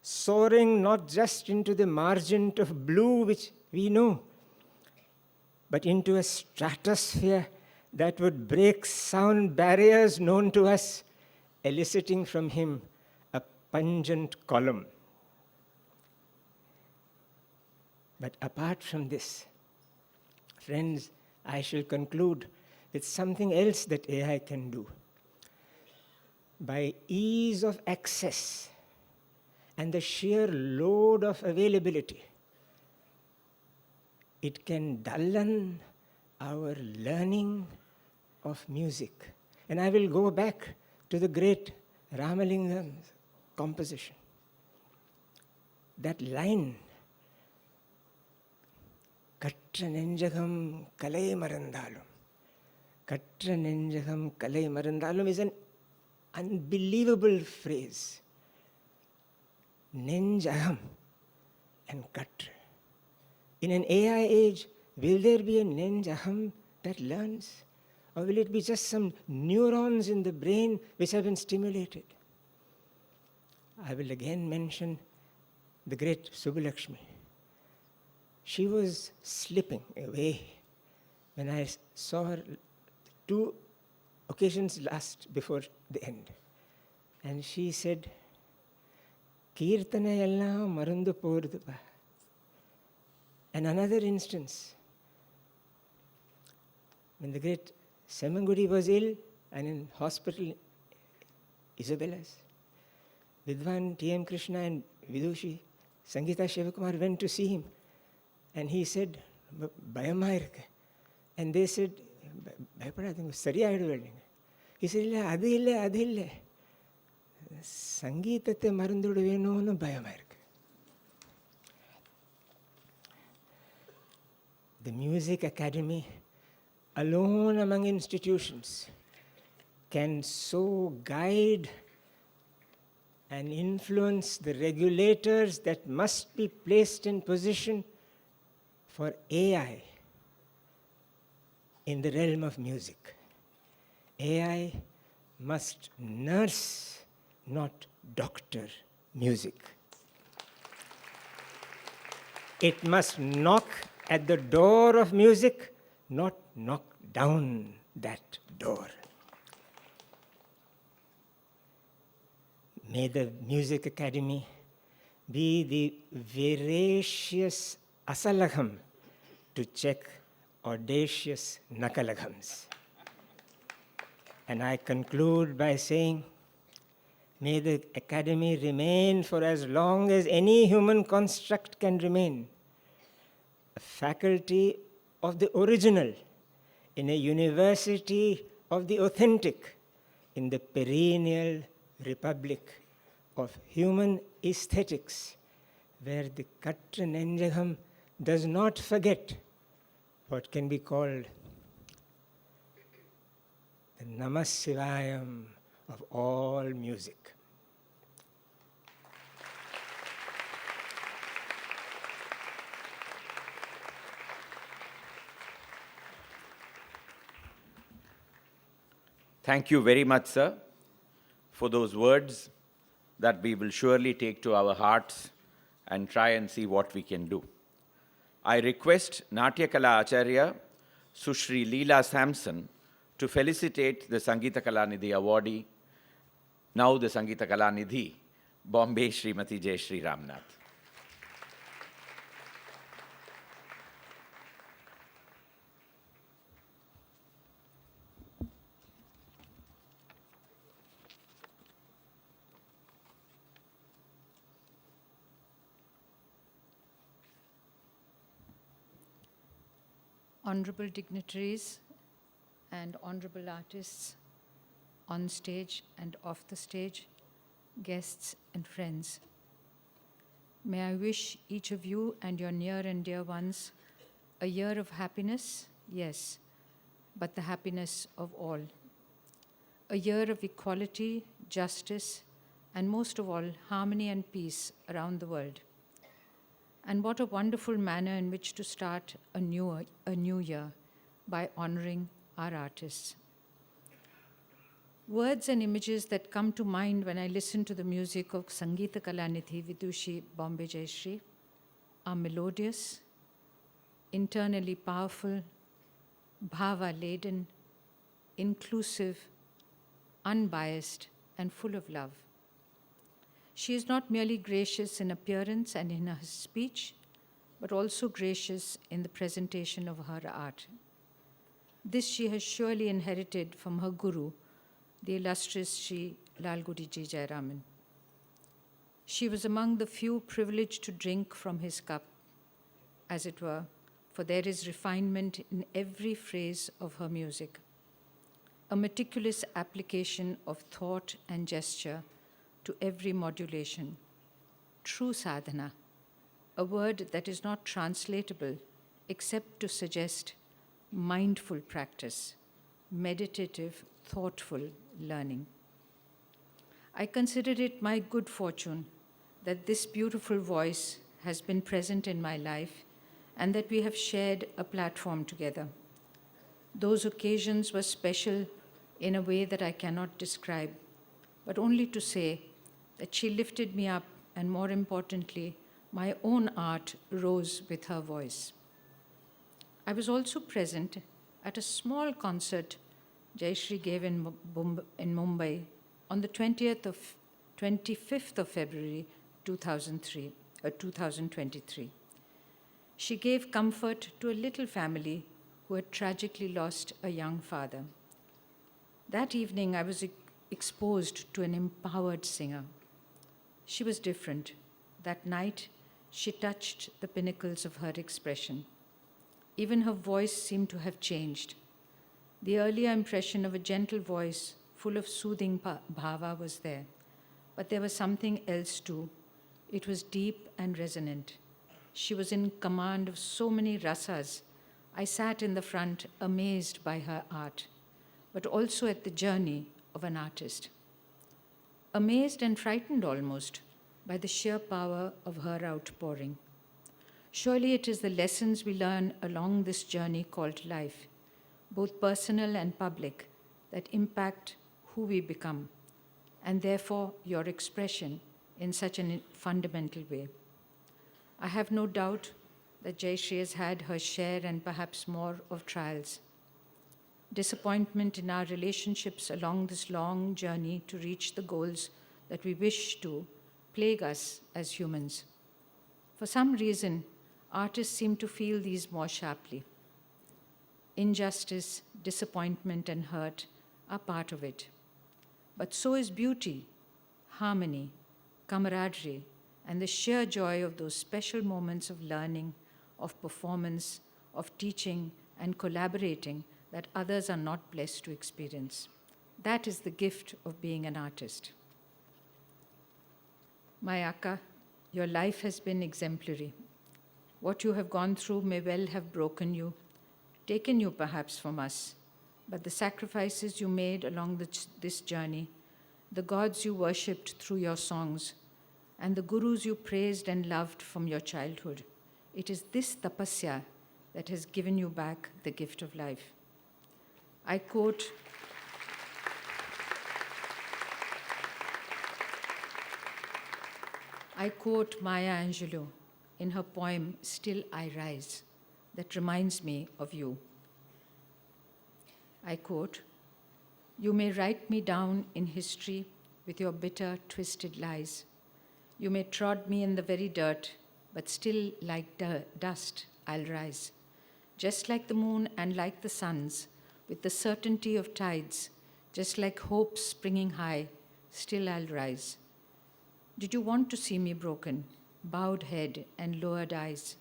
soaring not just into the margin of blue which we know, but into a stratosphere that would break sound barriers known to us, eliciting from him a pungent column. But apart from this, friends, I shall conclude with something else that AI can do. by ease of access and the sheer load of availability, it can dullen our learning of music. And I will go back to the great Ramalingam's composition. That line, Katra Nenjagam Kalai Marandalum. Katra Nenjagam Kalai Marandalum is an unbelievable phrase. Nenjagam and Katra. In an AI age, will there be a Nenjagam that learns? Or will it be just some neurons in the brain which have been stimulated? I will again mention the great Subbulakshmi. She was slipping away when I saw her 2 occasions last before the end. And she said, Kirtana yella marundu porudupa. And another instance, when the great Semangudi was ill and in hospital, Isabella's, Vidwan T.M. Krishna and Vidushi, Sangeeta Shivakumar went to see him. And he said, Bayama irukku. And they said, Bayapadadinga, sariyaidu vellinga. He said, illa, adu illa. Sangeetatte marundodu venumnu bayama irukku. The Music Academy, alone among institutions, can so guide and influence the regulators that must be placed in position for AI in the realm of music. AI must nurse, not doctor, music. It must knock at the door of music, not knock down that door. May the Music Academy be the veracious asalagam to check audacious nakalagams. And I conclude by saying, may the Academy remain for as long as any human construct can remain, a faculty of the original, in a university of the authentic, in the perennial republic of human aesthetics, where the Katra Nenjagam does not forget what can be called the Namah Shivayam of all music. Thank you very much, sir, for those words that we will surely take to our hearts and try and see what we can do. I request Natya Kala Acharya, Sushri Leela Sampson, to felicitate the Sangeeta Kalanidhi awardee, now the Sangeeta Kalanidhi, Bombay Srimati Jayashree Ramnath. Honorable dignitaries and honorable artists on stage and off the stage, guests and friends. May I wish each of you and your near and dear ones a year of happiness, yes, but the happiness of all. A year of equality, justice, and most of all, harmony and peace around the world. And what a wonderful manner in which to start a new year by honoring our artists. Words and images that come to mind when I listen to the music of Sangeeta Kalanidhi Vidushi Bombay Jayashree are melodious, internally powerful, bhava-laden, inclusive, unbiased, and full of love. She is not merely gracious in appearance and in her speech, but also gracious in the presentation of her art. This she has surely inherited from her guru, the illustrious Sri Lalgudi Ji Jayaraman. She was among the few privileged to drink from his cup, as it were, for there is refinement in every phrase of her music, a meticulous application of thought and gesture to every modulation. True sadhana, a word that is not translatable except to suggest mindful practice, meditative, thoughtful learning. I consider it my good fortune that this beautiful voice has been present in my life and that we have shared a platform together. Those occasions were special in a way that I cannot describe, but only to say that she lifted me up, and more importantly, my own art rose with her voice. I was also present at a small concert Jayashree gave in Mumbai on the 25th of February 2023. She gave comfort to a little family who had tragically lost a young father. That evening, I was exposed to an empowered singer. She was different. That night, she touched the pinnacles of her expression. Even her voice seemed to have changed. The earlier impression of a gentle voice full of soothing bhava was there. But there was something else too. It was deep and resonant. She was in command of so many rasas. I sat in the front, amazed by her art, but also at the journey of an artist. Amazed and frightened almost by the sheer power of her outpouring. Surely it is the lessons we learn along this journey called life, both personal and public, that impact who we become, and therefore your expression in such a fundamental way. I have no doubt that Jayashree has had her share and perhaps more of trials. Disappointment in our relationships along this long journey to reach the goals that we wish to plague us as humans. For some reason, artists seem to feel these more sharply. Injustice, disappointment, and hurt are part of it. But so is beauty, harmony, camaraderie, and the sheer joy of those special moments of learning, of performance, of teaching, and collaborating that others are not blessed to experience. That is the gift of being an artist. My Akka, your life has been exemplary. What you have gone through may well have broken you, taken you perhaps from us, but the sacrifices you made along this journey, the gods you worshipped through your songs, and the gurus you praised and loved from your childhood, it is this tapasya that has given you back the gift of life. I quote Maya Angelou in her poem, Still I Rise, that reminds me of you. I quote, "You may write me down in history with your bitter, twisted lies. You may trod me in the very dirt, but still like dust I'll rise. Just like the moon and like the suns, with the certainty of tides, just like hope springing high, still I'll rise. Did you want to see me broken, bowed head and lowered eyes,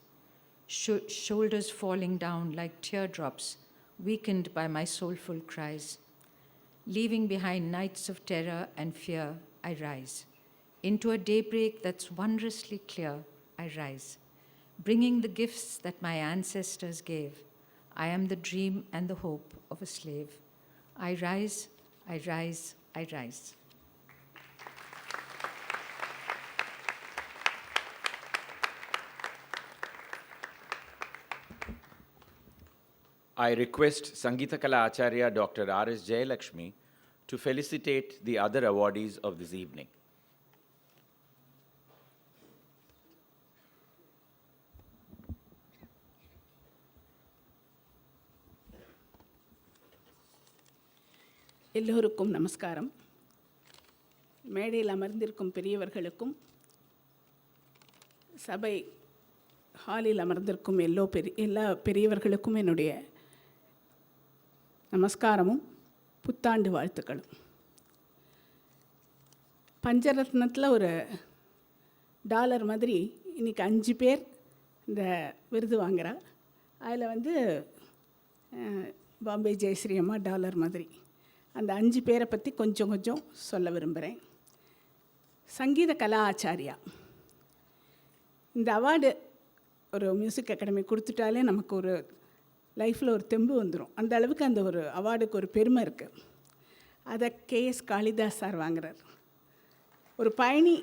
shoulders falling down like teardrops, weakened by my soulful cries? Leaving behind nights of terror and fear, I rise. Into a daybreak that's wondrously clear, I rise. Bringing the gifts that my ancestors gave, I am the dream and the hope of a slave. I rise, I rise, I rise." I request Sangeeta Kala Acharya Dr. R.S. Jayalakshmi to felicitate the other awardees of this evening. எல்லோருக்கும் நமஸ்காரம். மேடையில் அமர்ந்திருக்கும் பெரியவர்களுக்கும், சபை ஹாலில் அமர்ந்திருக்கும் எல்லா பெரியவர்களுக்கும் என்னுடைய நமஸ்காரமும் புத்தாண்டு வாழ்த்துக்களும். பஞ்சரத்னத்தில் ஒரு டாலர் மாதிரி இன்றைக்கி 5 பேர் இந்த விருது வாங்குகிறா. அதில் வந்து பாம்பே ஜெயஸ்ரீ அம்மா டாலர் மாதிரி. அந்த 5 பேரை பற்றி கொஞ்சம் சொல்ல விரும்புகிறேன். சங்கீத கலா ஆச்சாரியா, இந்த அவார்டு ஒரு மியூசிக் அகாடமி கொடுத்துட்டாலே நமக்கு ஒரு லைஃப்பில் ஒரு தெம்பு வந்துடும். அந்த அளவுக்கு அந்த ஒரு அவார்டுக்கு ஒரு பெருமை இருக்குது. அதை கேஎஸ் காளிதாஸ் சார் வாங்குறார். ஒரு பயணி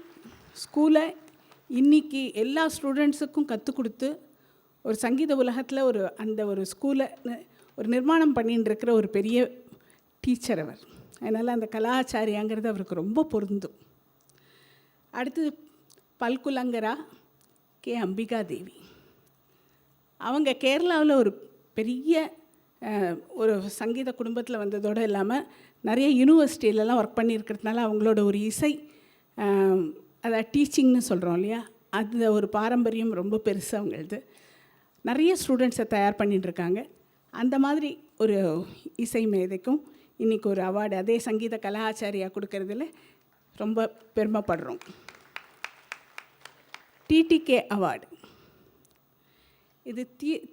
ஸ்கூலை இன்றைக்கி எல்லா ஸ்டூடெண்ட்ஸுக்கும் கற்றுக் கொடுத்து ஒரு சங்கீத உலகத்தில் ஒரு ஸ்கூலை ஒரு நிர்மாணம் பண்ணின்னு இருக்கிற ஒரு பெரிய டீச்சர் அவர். அதனால் அந்த கலாச்சாரியாங்கிறது அவருக்கு ரொம்ப பொருந்தும். அடுத்தது பல்குலங்கரா கே அம்பிகா தேவி. அவங்க கேரளாவில் ஒரு பெரிய ஒரு சங்கீத குடும்பத்தில் வந்ததோடு இல்லாமல் நிறைய யூனிவர்சிட்டியிலலாம் ஒர்க் பண்ணியிருக்கிறதுனால அவங்களோட ஒரு இசை அதை டீச்சிங்னு சொல்கிறோம் இல்லையா, அந்த ஒரு பாரம்பரியம் ரொம்ப பெருசு அவங்களது. நிறைய ஸ்டூடெண்ட்ஸை தயார் பண்ணிட்டுருக்காங்க. அந்த மாதிரி ஒரு இசை மேதைக்கும் இன்றைக்கி ஒரு அவார்டு அதே சங்கீத கலாச்சாரியாக கொடுக்கறதுல ரொம்ப பெருமைப்படுறோம். டிடிகே அவார்டு, இது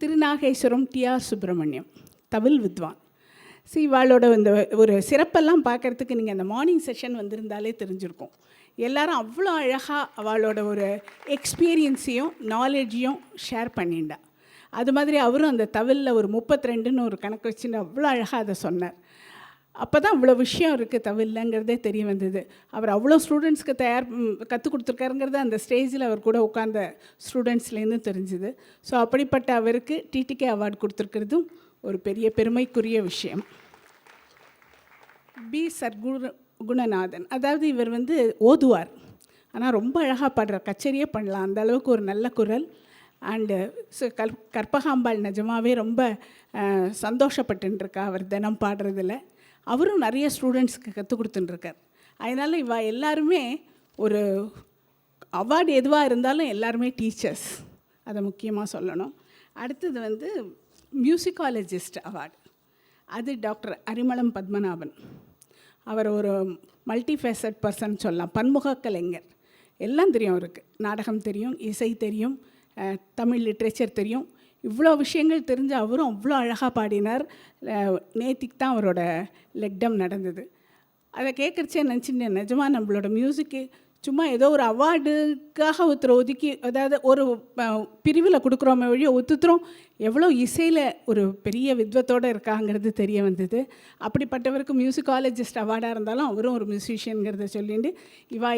திருநாகேஸ்வரம் டிஆர் சுப்பிரமணியம், தவில் வித்வான். இவாளோட இந்த ஒரு சிறப்பெல்லாம் பார்க்குறதுக்கு நீங்கள் அந்த மார்னிங் செஷன் வந்திருந்தாலே தெரிஞ்சிருக்கும். எல்லாரும் அவ்வளோ அழகாக அவளோட ஒரு எக்ஸ்பீரியன்ஸையும் நாலேஜையும் ஷேர் பண்ணிண்டா. அது மாதிரி அவரும் அந்த தவிலில் ஒரு 32ன்னு ஒரு கணக்கு வச்சுன்னு அவ்வளோ அழகாக அதை சொன்னார். அப்போ தான் இவ்வளோ விஷயம் இருக்குது தவில்லங்கிறதே தெரிய வந்தது. அவர் அவ்வளோ ஸ்டூடெண்ட்ஸ்க்கு கற்றுக் கொடுத்துருக்காருங்கிறது அந்த ஸ்டேஜில் அவர் கூட உட்கார்ந்த ஸ்டூடெண்ட்ஸ்லேருந்து தெரிஞ்சுது. ஸோ அப்படிப்பட்ட அவருக்கு டிடிகே அவார்டு கொடுத்துருக்கிறதும் ஒரு பெரிய பெருமைக்குரிய விஷயம். பி சர்க்குணநாதன், அதாவது இவர் வந்து ஓதுவார், ஆனால் ரொம்ப அழகாக பாடுறார், கச்சேரியே பண்ணலாம், அந்த அளவுக்கு ஒரு நல்ல குரல். அண்டு கற்பகாம்பாள் நிஜமாகவே ரொம்ப சந்தோஷப்பட்டுருக்கா அவர் தினம் பாடுறதில். அவரும் நிறைய ஸ்டூடெண்ட்ஸ்க்கு கற்றுக் கொடுத்துட்டுருக்கார். அதனால் எல்லாருமே ஒரு அவார்டு எதுவாக இருந்தாலும் எல்லாருமே டீச்சர்ஸ், அதை முக்கியமாக சொல்லணும். அடுத்தது வந்து மியூசிக்காலஜிஸ்ட் அவார்டு, அது டாக்டர் அரிமளம் பத்மநாபன். அவர் ஒரு மல்டிஃபேசட் பர்சன் சொல்லலாம், பன்முக கலைஞர். எல்லாம் தெரியும் அவருக்கு, நாடகம் தெரியும், இசை தெரியும், தமிழ் லிட்ரேச்சர் தெரியும். இவ்வளோ விஷயங்கள் தெரிஞ்ச அவரும் அவ்வளோ அழகாக பாடினார். நேத்திக்கு தான் அவரோட லெக்டம் நடந்தது. அதை கேட்குறச்சே நினச்சிட்டேன், நிஜமாக நம்மளோட மியூசிக்கு சும்மா ஏதோ ஒரு அவார்டுக்காக ஒருத்தர் ஒதுக்கி, அதாவது ஒரு பிரிவில் கொடுக்குறோமே வழியை ஒத்துத்துறோம், எவ்வளோ இசையில் ஒரு பெரிய வித்வத்தோடு இருக்காங்கிறது தெரிய வந்தது. அப்படிப்பட்டவருக்கு மியூசிக்காலஜிஸ்ட் அவார்டாக இருந்தாலும் அவரும் ஒரு மியூசிஷியனுங்கிறத சொல்லிட்டு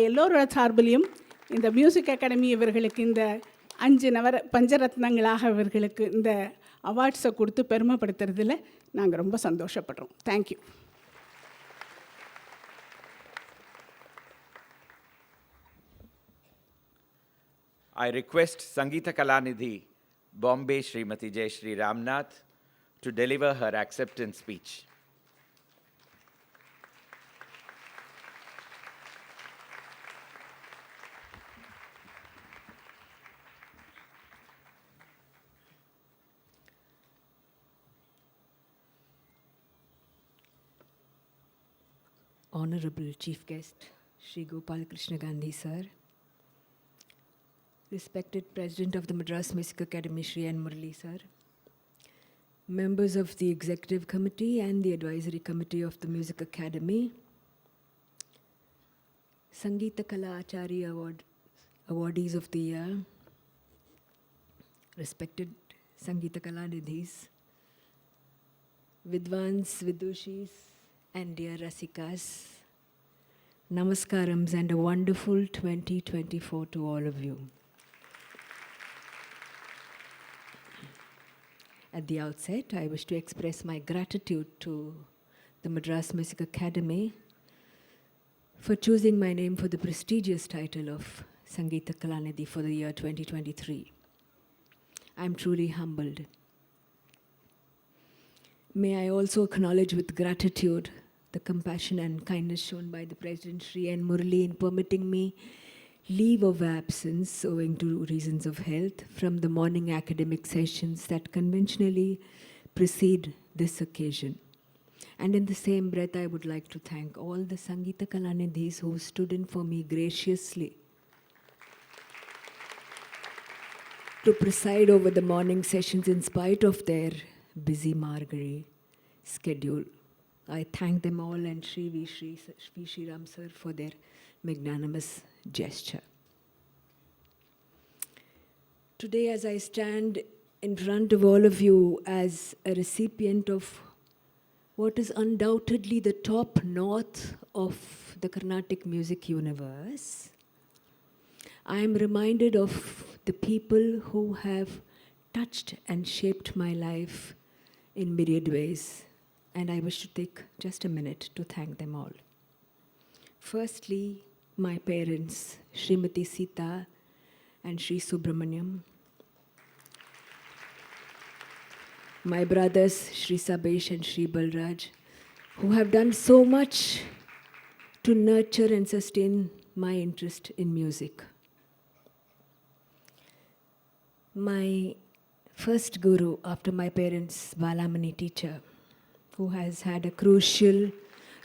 எல்லோரோட சார்பிலையும் இந்த மியூசிக் அகாடமி இவர்களுக்கு இந்த 5 பஞ்சரத்னங்களாக இவர்களுக்கு இந்த அவார்ட்ஸை கொடுத்து பெருமைப்படுத்துறதுல நாங்கள் ரொம்ப சந்தோஷப்படுறோம். Thank you. I request Sangeeta Kalanidhi, Bombay Srimati Jayashree Ramnath, to deliver her acceptance speech. Honorable Chief Guest, Shri Gopal Krishna Gandhi Sir, respected President of the Madras Music Academy, Shri N. Murali Sir, members of the Executive Committee and the Advisory Committee of the Music Academy, Sangeeta Kala Acharya awardees of the year, respected Sangeeta Kala Nidhis, Vidwans, Vidushis, and dear Rasikas, Namaskarams and a wonderful 2024 to all of you. At the outset, I wish to express my gratitude to the Madras Music Academy for choosing my name for the prestigious title of Sangeeta Kalanidhi for the year 2023. I am truly humbled. May I also acknowledge with gratitude the compassion and kindness shown by the President Shri N. Murali in permitting me leave of absence owing to reasons of health from the morning academic sessions that conventionally precede this occasion. And in the same breath, I would like to thank all the Sangeeta Kalanidhis who stood in for me graciously to preside over the morning sessions in spite of their busy Margari schedule. I thank them all and Sri V. Shri Ram sir for their magnanimous gesture. Today, as I stand in front of all of you as a recipient of what is undoubtedly the top north of the Carnatic music universe, I am reminded of the people who have touched and shaped my life in myriad ways, and I wish to take just a minute to thank them all. Firstly, my parents, Srimati Sita and Sri Subramaniam. My brothers, Sri Sabesh and Sri Balraj, who have done so much to nurture and sustain my interest in music. My first guru after my parents, Balamani teacher, who has had a crucial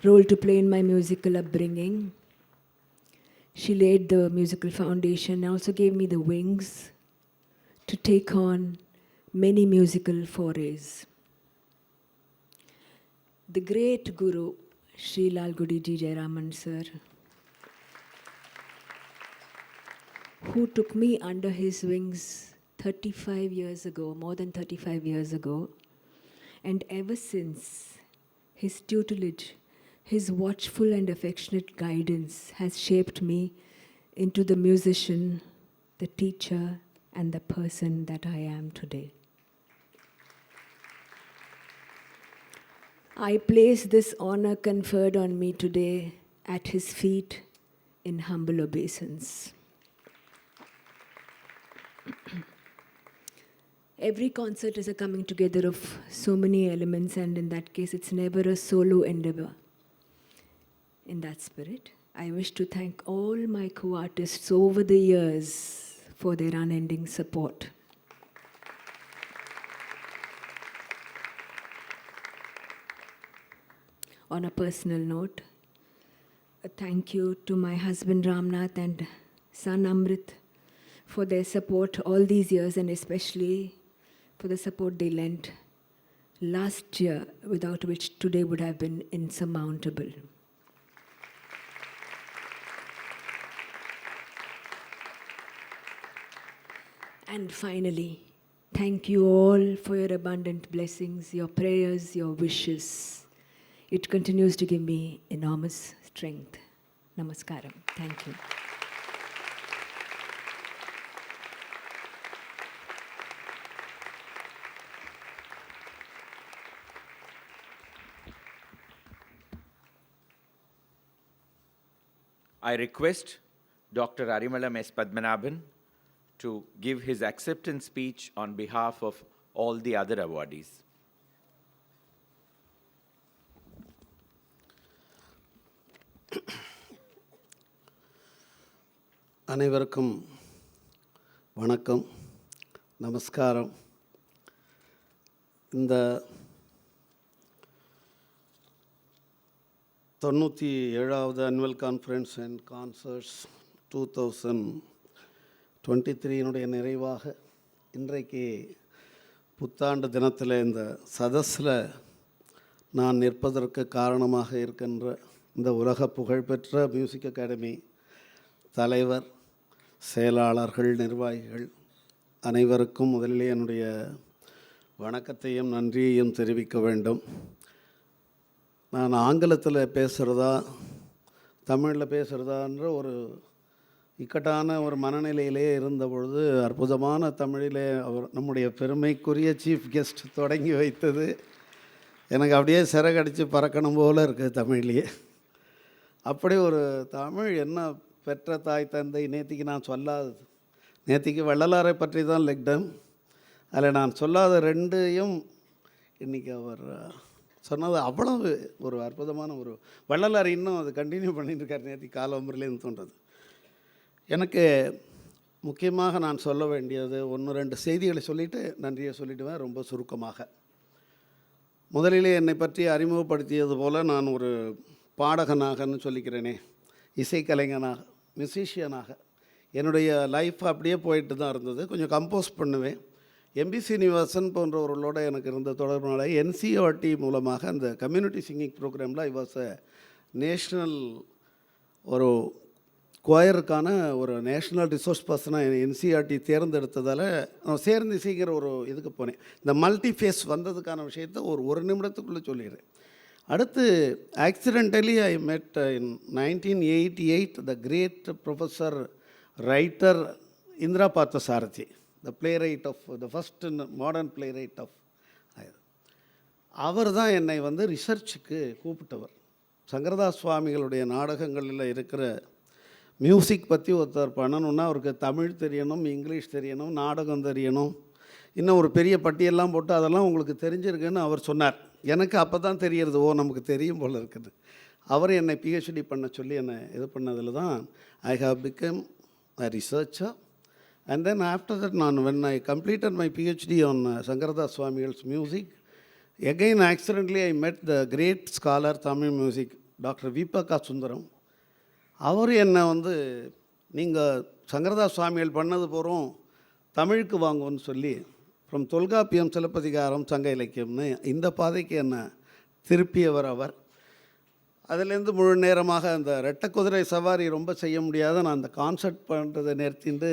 role to play in my musical upbringing. She laid the musical foundation and also gave me the wings to take on many musical forays. The great guru, Sri Lalgudi Ji Jayaraman sir, who took me under his wings 35 years ago, more than 35 years ago, and ever since, his tutelage, his watchful and affectionate guidance has shaped me into the musician, the teacher, and the person that I am today. I place this honor conferred on me today at his feet in humble obeisance. Every concert is a coming together of so many elements, and in that case, it's never a solo endeavor. In that spirit, I wish to thank all my co-artists over the years for their unending support. On a personal note, a thank you to my husband Ramnath and son Amrit for their support all these years, and especially for the support they lent last year, without which today would have been insurmountable. And finally, thank you all for your abundant blessings, your prayers, your wishes. It continues to give me enormous strength. Namaskaram. Thank you. I request Dr. Arimalam S. Padmanabhan to give his acceptance speech on behalf of all the other awardees. அனைவருக்கும் வணக்கம், நமஸ்காரம். இந்த 97வது annual conference and concerts 2023 நிறைவாக இன்றைக்கு புத்தாண்டு தினத்தில் இந்த சதஸில் நான் நிற்பதற்கு காரணமாக இருக்கின்ற இந்த உலக புகழ்பெற்ற மியூசிக் அகாடமி தலைவர், செயலாளர்கள், நிர்வாகிகள் அனைவருக்கும் முதலிலே என்னுடைய வணக்கத்தையும் நன்றியையும் தெரிவிக்க வேண்டும். நான் ஆங்கிலத்தில் பேசுகிறதா தமிழில் பேசுகிறதான்ற ஒரு இக்கட்டான ஒரு மனநிலையிலே இருந்தபொழுது அற்புதமான தமிழிலே நம்முடைய பெருமைக்குரிய சீஃப் கெஸ்ட் தொடங்கி வைத்தது எனக்கு அப்படியே சிறகடித்து பறக்கணும் போல் இருக்குது தமிழ்லேயே. அப்படி ஒரு தமிழ் என்ன பெற்ற தாய் தந்தை. நேற்றுக்கு நான் சொல்லாதது, நேற்றுக்கு வள்ளலாரை பற்றி தான் லெக்டம், அதில் நான் சொல்லாத ரெண்டையும் இன்றைக்கி அவர் சொன்னது அவ்வளவு ஒரு அற்புதமான ஒரு வள்ளலார் இன்னும் அது கண்டினியூ பண்ணிட்டுருக்கார். நேற்றுக்கு காலம்பரிலேருந்து தோன்றது. எனக்கு முக்கியமாக நான் சொல்ல வேண்டியது 1-2 செய்திகளை சொல்லிவிட்டு நன்றியை சொல்லிவிடுவேன் ரொம்ப சுருக்கமாக. முதலிலே என்னை பற்றி அறிமுகப்படுத்தியது போல் நான் ஒரு பாடகனாகன்னு சொல்லிக்கிறேனே, இசைக்கலைஞனாக, மியூசிஷியனாக என்னுடைய லைஃப் அப்படியே போயிட்டு தான் இருந்தது. கொஞ்சம் கம்போஸ் பண்ணுவேன். எம்பி சீனிவாசன் போன்றவர்களோட எனக்கு இருந்த தொடர்புனால என்சிஆர்டி மூலமாக அந்த கம்யூனிட்டி சிங்கிங் ப்ரோக்ராமில் ஐ வாஸ் அ நேஷ்னல் ஒரு குவாயருக்கான ஒரு நேஷ்னல் ரிசோர்ஸ் பர்சனாக என்சிஆர்டி தேர்ந்தெடுத்ததால் நான் சேர்ந்து இசைக்கிற ஒரு இதுக்கு போனேன். இந்த மல்டி ஃபேஸ் வந்ததுக்கான விஷயத்தை ஒரு நிமிடத்துக்குள்ளே சொல்லிடுறேன். அடுத்து accidentally I met in 1988 the great professor writer Indira Parthasarathy, the playwright of the first modern playwright of. அவர் தான் என்னை வந்து ரிசர்ச்சுக்கு கூப்பிட்டவர். சங்கரதாஸ் சுவாமிகளுடைய நாடகங்களில் இருக்கிற மியூசிக் பற்றி ஒருத்தர் பண்ணணுன்னா அவருக்கு தமிழ் தெரியணும், இங்கிலீஷ் தெரியணும், நாடகம் தெரியணும், இன்னும் ஒரு பெரிய பட்டியெல்லாம் போட்டு அதெல்லாம் உங்களுக்கு தெரிஞ்சிருக்குன்னு அவர் சொன்னார். எனக்கு அப்போ தான் தெரியறது, ஓ நமக்கு தெரியும் போல் இருக்குது. அவர் என்னை பிஹெச்டி பண்ண சொல்லி என்னை இது பண்ணதில் தான் I have become a researcher. And then after that நான் when I completed my PhD on Sankaradas Swamigal's music, again accidentally I met the great scholar Tamil music doctor VPK Sundaram. அவர் என்னை வந்து நீங்கள் சங்கரதாஸ் சுவாமிகள் பண்ணது போகிறோம் தமிழுக்கு வாங்குவோன்னு சொல்லி ஃப்ரம் தொல்காப்பியம் சிலப்பதிகாரம் சங்க இலக்கியம்னு இந்த பாதைக்கு என்னை திருப்பியவர் அவர். அதிலேருந்து முழு நேரமாக அந்த ரெட்டை குதிரை சவாரி ரொம்ப செய்ய முடியாத நான் அந்த கான்சர்ட் பண்ணுறதை நிறுத்திட்டு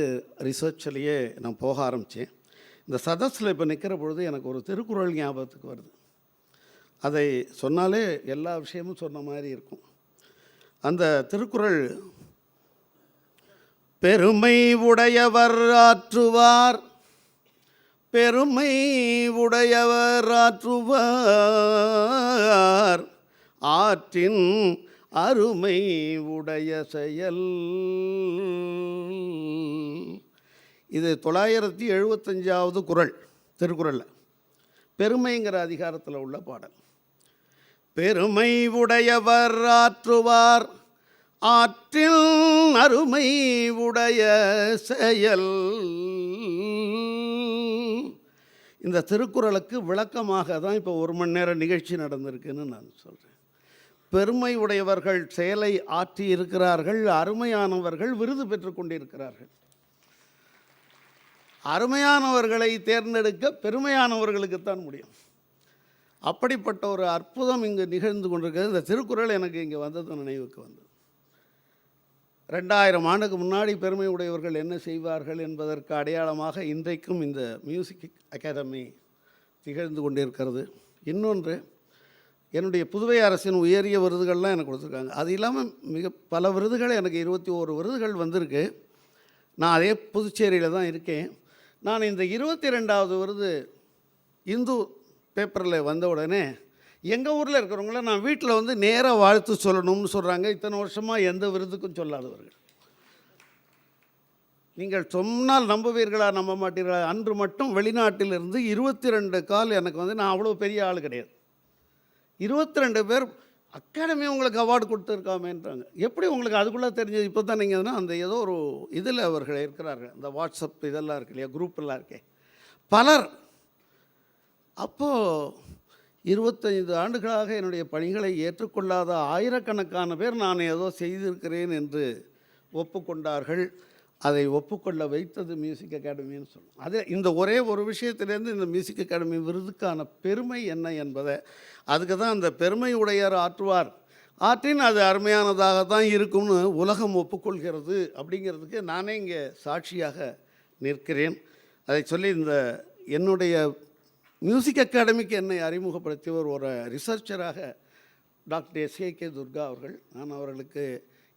ரிசர்ச்லேயே நான் போக ஆரம்பித்தேன். இந்த சதஸில் இப்போ நிற்கிற பொழுது எனக்கு ஒரு திருக்குறள் ஞாபகத்துக்கு வருது. அதை சொன்னாலே எல்லா விஷயமும் சொன்ன மாதிரி இருக்கும். அந்த திருக்குறள், பெருமை உடையவர் ஆற்றுவார், பெருமை உடையவர் ஆற்றுவார், ஆற்றின் அருமை உடைய செயல். இது 975வது குறள் திருக்குறளில், பெருமைங்கிற அதிகாரத்தில் உள்ள பாடல். பெருமை உடையவர் ஆற்றுவார், ஆற்றில் அருமை உடைய செயல். இந்த திருக்குறளுக்கு விளக்கமாக தான் இப்போ 1 மணி நேரம் நிகழ்ச்சி நடந்திருக்குன்னு நான் சொல்கிறேன். பெருமை உடையவர்கள் செயலை ஆற்றி இருக்கிறார்கள், அருமையானவர்கள் விருது பெற்று கொண்டிருக்கிறார்கள். அருமையானவர்களை தேர்ந்தெடுக்க பெருமையானவர்களுக்குத்தான் முடியும். அப்படிப்பட்ட ஒரு அற்புதம் இங்கு நிகழ்ந்து கொண்டிருக்கிறது. இந்த திருக்குறள் எனக்கு இங்கே வந்தது நினைவுக்கு வந்தது. 2000 ஆண்டுக்கு முன்னாடி பெருமை உடையவர்கள் என்ன செய்வார்கள் என்பதற்கு அடையாளமாக இன்றைக்கும் இந்த மியூசிக் அகாடமி திகழ்ந்து கொண்டிருக்கிறது. இன்னொன்று, என்னுடைய புதுவை அரசின் உயரிய விருதுகள்லாம் எனக்கு கொடுத்துருக்காங்க. அது இல்லாமல் மிக பல விருதுகள், எனக்கு 21 விருதுகள் வந்திருக்கு. நான் அதே புதுச்சேரியில் தான் இருக்கேன். நான் இந்த 22வது விருது இந்து பேப்பரில் வந்த உடனே எங்கள் ஊரில் இருக்கிறவங்கள நான் வீட்டில் வந்து நேராக வாழ்த்து சொல்லணும்னு சொல்கிறாங்க. இத்தனை வருஷமாக எந்த விருதுக்கும் சொல்லாதவர்கள். நீங்கள் சொன்னால் நம்புவீர்களா நம்ப மாட்டீர்களா, அன்று மட்டும் வெளிநாட்டிலிருந்து 22 கால் எனக்கு வந்து, நான் அவ்வளோ பெரிய ஆள் கிடையாது, 22 பேர் அகாடமி உங்களுக்கு அவார்டு கொடுத்துருக்காமேன்றாங்க. எப்படி உங்களுக்கு அதுக்குள்ளே தெரிஞ்சது? இப்போ தான் நீங்கள் அந்த ஏதோ ஒரு இதில் அவர்கள் இருக்கிறார்கள், அந்த வாட்ஸ்அப் இதெல்லாம் இருக்கு இல்லையா, குரூப்பெல்லாம் இருக்கே, பலர். அப்போது 25 ஆண்டுகளாக என்னுடைய பணிகளை ஏற்றுக்கொள்ளாத ஆயிரக்கணக்கான பேர் நான் ஏதோ செய்திருக்கிறேன் என்று ஒப்புக்கொண்டார்கள். அதை ஒப்புக்கொள்ள வைத்தது மியூசிக் அகாடமின்னு சொல்லணும். அது இந்த ஒரே ஒரு விஷயத்திலேருந்து இந்த மியூசிக் அகாடமி விருதுக்கான பெருமை என்ன என்பதை, அதுக்கு தான் அந்த பெருமை உடையார் ஆற்றுவார், ஆற்றின் அது அருமையானதாக தான் இருக்கும்னு உலகம் ஒப்புக்கொள்கிறது அப்படிங்கிறதுக்கு நானே இங்கே சாட்சியாக நிற்கிறேன். அதை சொல்லி இந்த என்னுடைய மியூசிக் அகாடமிக்கு என்னை அறிமுகப்படுத்தியவர் ஒரு ரிசர்ச்சராக டாக்டர் SK துர்கா அவர்கள். நான் அவர்களுக்கு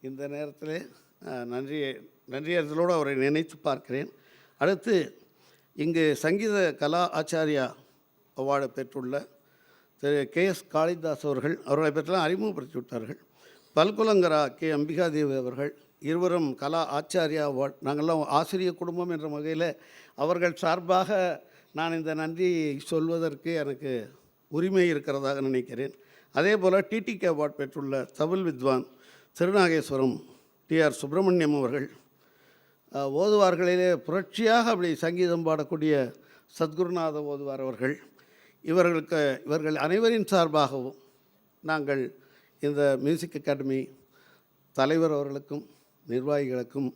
இந்த நேரத்தில் நன்றியர்களோடு அவரை நினைத்து பார்க்கிறேன். அடுத்து இங்கு சங்கீத கலா ஆச்சாரியா அவார்டு பெற்றுள்ள திரு KS காளிதாஸ் அவர்களை பற்றிலாம் அறிமுகப்படுத்தி விட்டார்கள். பல்குலங்கரா அம்பிகாதேவி அவர்கள் இருவரும் கலா ஆச்சாரியா அவார்டு. நாங்கள்லாம் ஆசிரியர் குடும்பம் என்ற வகையில் அவர்கள் சார்பாக நான் இந்த நன்றியை சொல்வதற்கு எனக்கு உரிமை இருக்கிறதாக நினைக்கிறேன். அதே போல் TTK அவார்டு பெற்றுள்ள தமிழ் வித்வான் திருநாகேஸ்வரம் TR சுப்பிரமணியம் அவர்கள், ஓதுவார்களிலே புரட்சியாக அப்படி சங்கீதம் பாடக்கூடிய சத்குருநாத ஓதுவார் அவர்கள், இவர்கள் அனைவரின் சார்பாகவும் நாங்கள் இந்த மியூசிக் அகாடமி தலைவர் அவர்களுக்கும் நிர்வாகிகளுக்கும்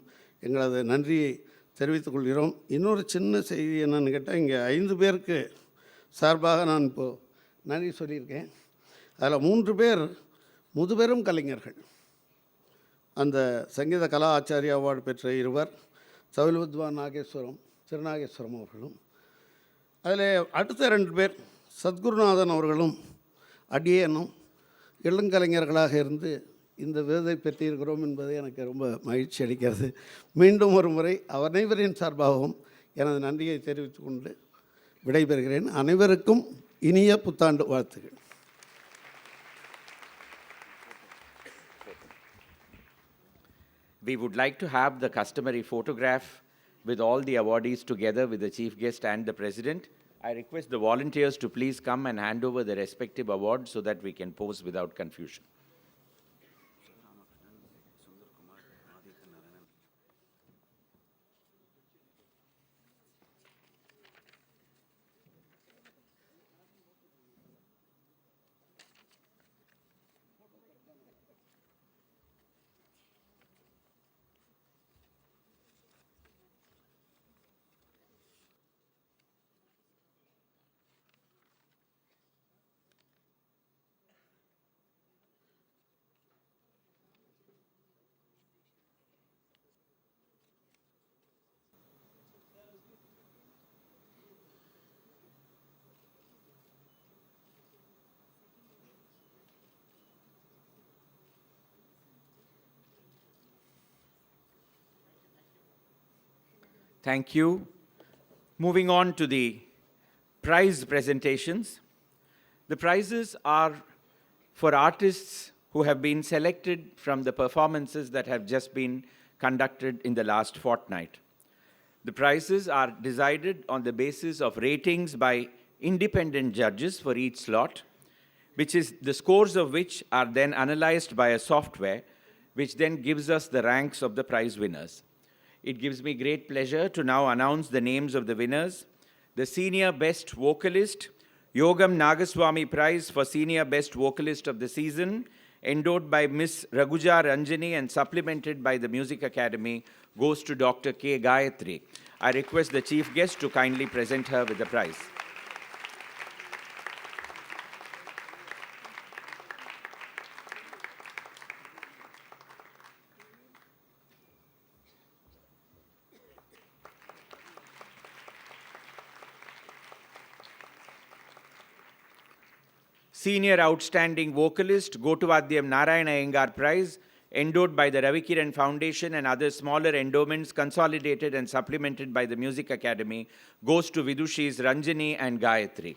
எங்களது நன்றியை தெரிவித்துக் கொள்கிறோம். இன்னொரு சின்ன செய்தி என்னென்னு கேட்டால், இங்கே 5 பேருக்கு சார்பாக நான் இப்போது நன்றி சொல்லியிருக்கேன். அதில் 3 பேர் முதுபெரும் கலைஞர்கள். அந்த சங்கீத கலா ஆச்சாரிய அவார்டு பெற்ற 2 சவுல் வித்வான் திருநாகேஸ்வரம் அவர்களும், அதில் அடுத்த 2 பேர் சத்குருநாதன் அவர்களும் அடியேனும் இளங்கலைஞர்களாக இருந்து இந்த விருதை பெற்றிருக்கிறோம் என்பது எனக்கு ரொம்ப மகிழ்ச்சி அளிக்கிறது. மீண்டும் ஒரு முறை அனைவரின் சார்பாகவும் எனது நன்றியை தெரிவித்துக் கொண்டு விடைபெறுகிறேன். அனைவருக்கும் இனிய புத்தாண்டு வாழ்த்துக்கள். We would like to have the customary photograph with all the awardees together with the chief guest and the president. I request the volunteers to please come and hand over the respective awards so that we can pose without confusion. Thank you. Moving on to the prize presentations. The prizes are for artists who have been selected from the performances that have just been conducted in the last fortnight. The prizes are decided on the basis of ratings by independent judges for each slot, which is the scores of which are then analyzed by a software, which then gives us the ranks of the prize winners. It gives me great pleasure to now announce the names of the winners. The Senior Best Vocalist, Yogam Nagaswamy Prize for Senior Best Vocalist of the Season, endowed by Ms. Raguja Ranjani and supplemented by the Music Academy, goes to Dr. K. Gayatri. I request the chief guest to kindly present her with the prize. Senior Outstanding Vocalist, Gotuvadyam Narayana Iyengar Prize, endowed by the Ravikiran Foundation and other smaller endowments consolidated and supplemented by the Music Academy, goes to Vidushis Ranjani and Gayatri.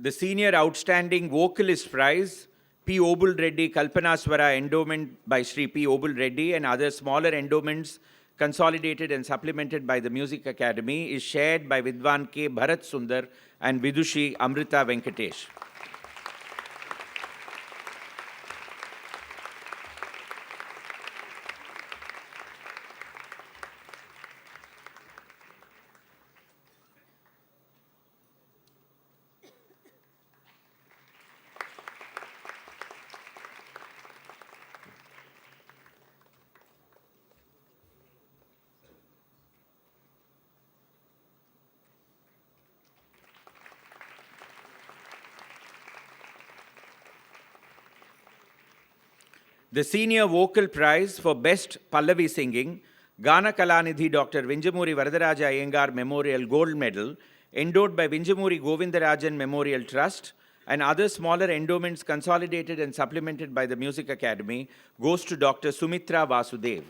The Senior Outstanding Vocalist Prize, P. Obul Reddy Kalpanaswara Endowment by Sri P. Obul Reddy and other smaller endowments consolidated and supplemented by the Music Academy, is shared by Vidwan K. Bharat Sundar and Vidushi Amrita Venkatesh. The Senior Vocal Prize for Best Pallavi Singing, Gana Kalanidhi Dr. Vinjamuri Varadaraja Iyengar Memorial Gold Medal, endowed by Vinjamuri Govindarajan Memorial Trust, and other smaller endowments consolidated and supplemented by the Music Academy goes to Dr. Sumitra Vasudev.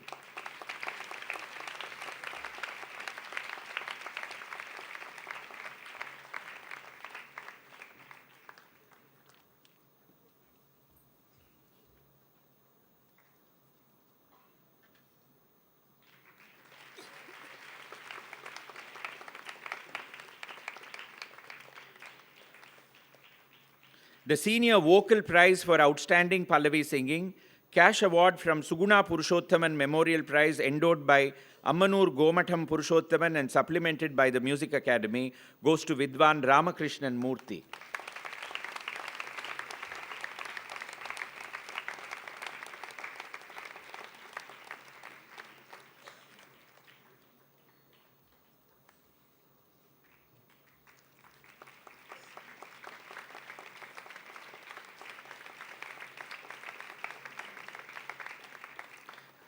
The Senior Vocal Prize for Outstanding Pallavi Singing, Cash Award from Suguna Purushottaman Memorial Prize endowed by Ammanur Gomatham Purushottaman and supplemented by the Music Academy goes to Vidwan Ramakrishnan Murthy.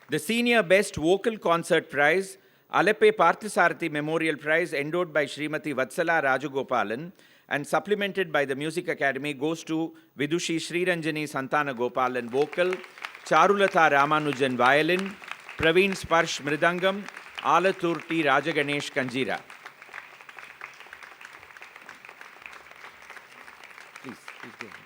The Senior Best Vocal Concert Prize, Alepe Parthisarathi Memorial Prize endowed by Srimati Vatsala Rajagopalan and supplemented by the Music Academy goes to Vidushi Sriranjani Santana Gopalan Vocal, Charulata Ramanujan Violin, Praveen Sparsh Mridangam, Alatur T. Rajaganesh Kanjira. Please go ahead.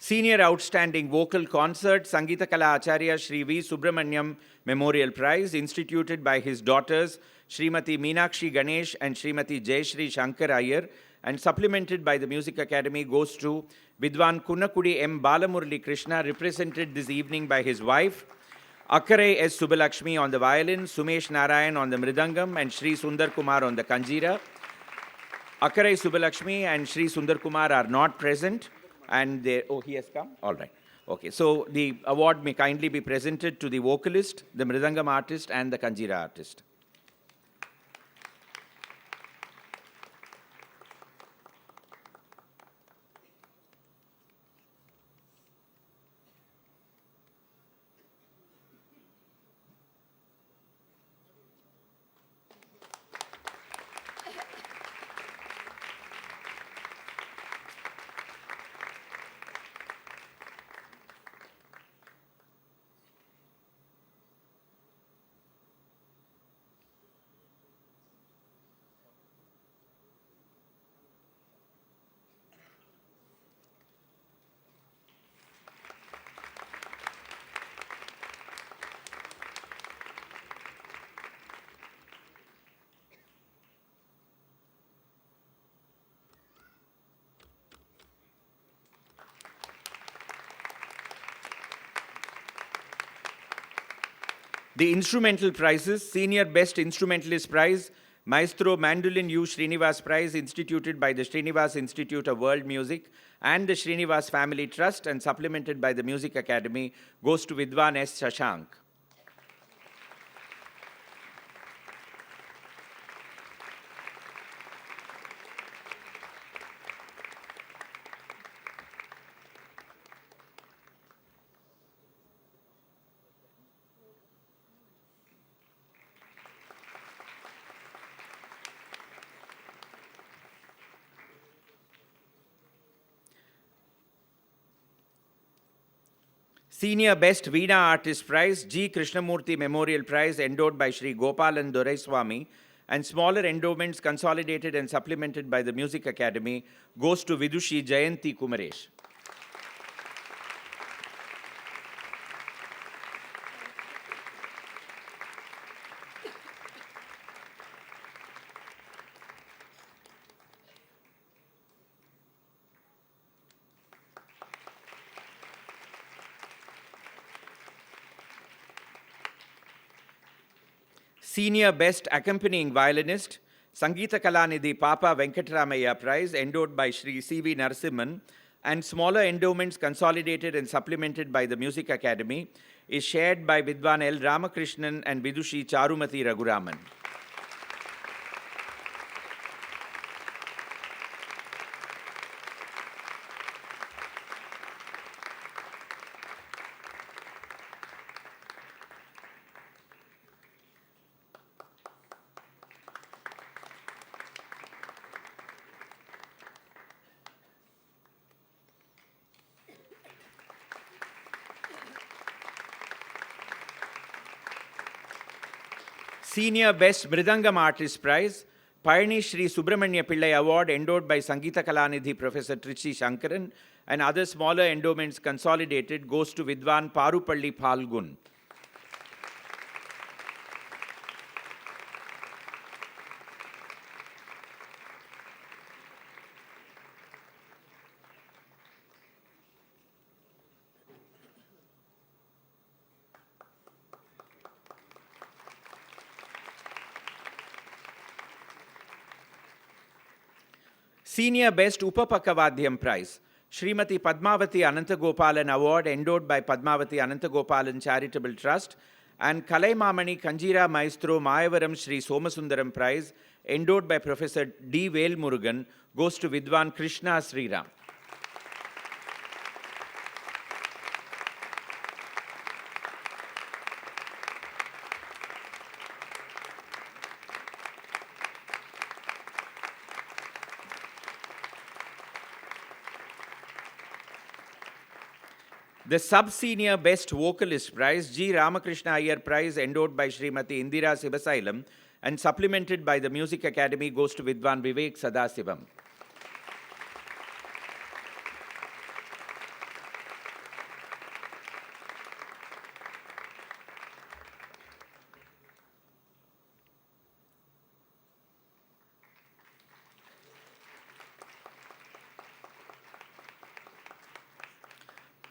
Senior Outstanding Vocal Concert, Sangeeta Kala Acharya Shri V. Subramanyam Memorial Prize, instituted by his daughters, Srimati Meenakshi Ganesh and Srimati Jayashri Shankar Iyer, and supplemented by the Music Academy, goes to Vidwan Kunnakudi M. Balamurli Krishna, represented this evening by his wife, Akare S. Subbalakshmi on the violin, Sumesh Narayan on the mridangam, and Shri Sundar Kumar on the kanjira. Akare Subbalakshmi and Shri Sundar Kumar are not present. And they, oh, he has come? All right. Okay, so the award may kindly be presented to the vocalist, the mridangam artist, and the kanjira artist. The instrumental prizes, Senior Best Instrumentalist Prize, Maestro Mandolin U. Srinivas Prize, instituted by the Srinivas Institute of World Music and the Srinivas Family Trust and supplemented by the Music Academy, goes to Vidwan S. Shashank. Senior Best Veena Artist Prize, G. Krishnamurthy Memorial Prize endowed by Sri Gopalan Doraiswamy and smaller endowments consolidated and supplemented by the Music Academy goes to Vidushi Jayanti Kumaresh. Senior Best Accompanying Violinist, Sangeeta Kalanidhi Papa Venkatramaya Prize, endowed by Sri C.V. Narasimhan, and smaller endowments consolidated and supplemented by the Music Academy, is shared by Vidwan L. Ramakrishnan and Vidushi Charumati Raguraman. Senior Best Mridangam Artist Prize, Payani Shri Subramanya Pillai Award, endowed by Sangeeta Kalanidhi Professor Trichy Shankaran, and other smaller endowments consolidated, goes to Vidwan Parupalli Phalgun. Senior Best Upapakavadyam Prize, Srimati Padmavati Anantagopalan Award, endowed by Padmavati Anantagopalan Charitable Trust, and Kalaimamani Kanjira Maestro Mayavaram Sri Somasundaram Prize, endowed by Professor D. Velmurugan, goes to Vidwan Krishna Sriram. The Sub-Senior Best Vocalist Prize, G. Ramakrishna Iyer Prize, endowed by Srimati Indira Sivasailam and supplemented by the Music Academy, goes to Vidwan Vivek Sadasivam.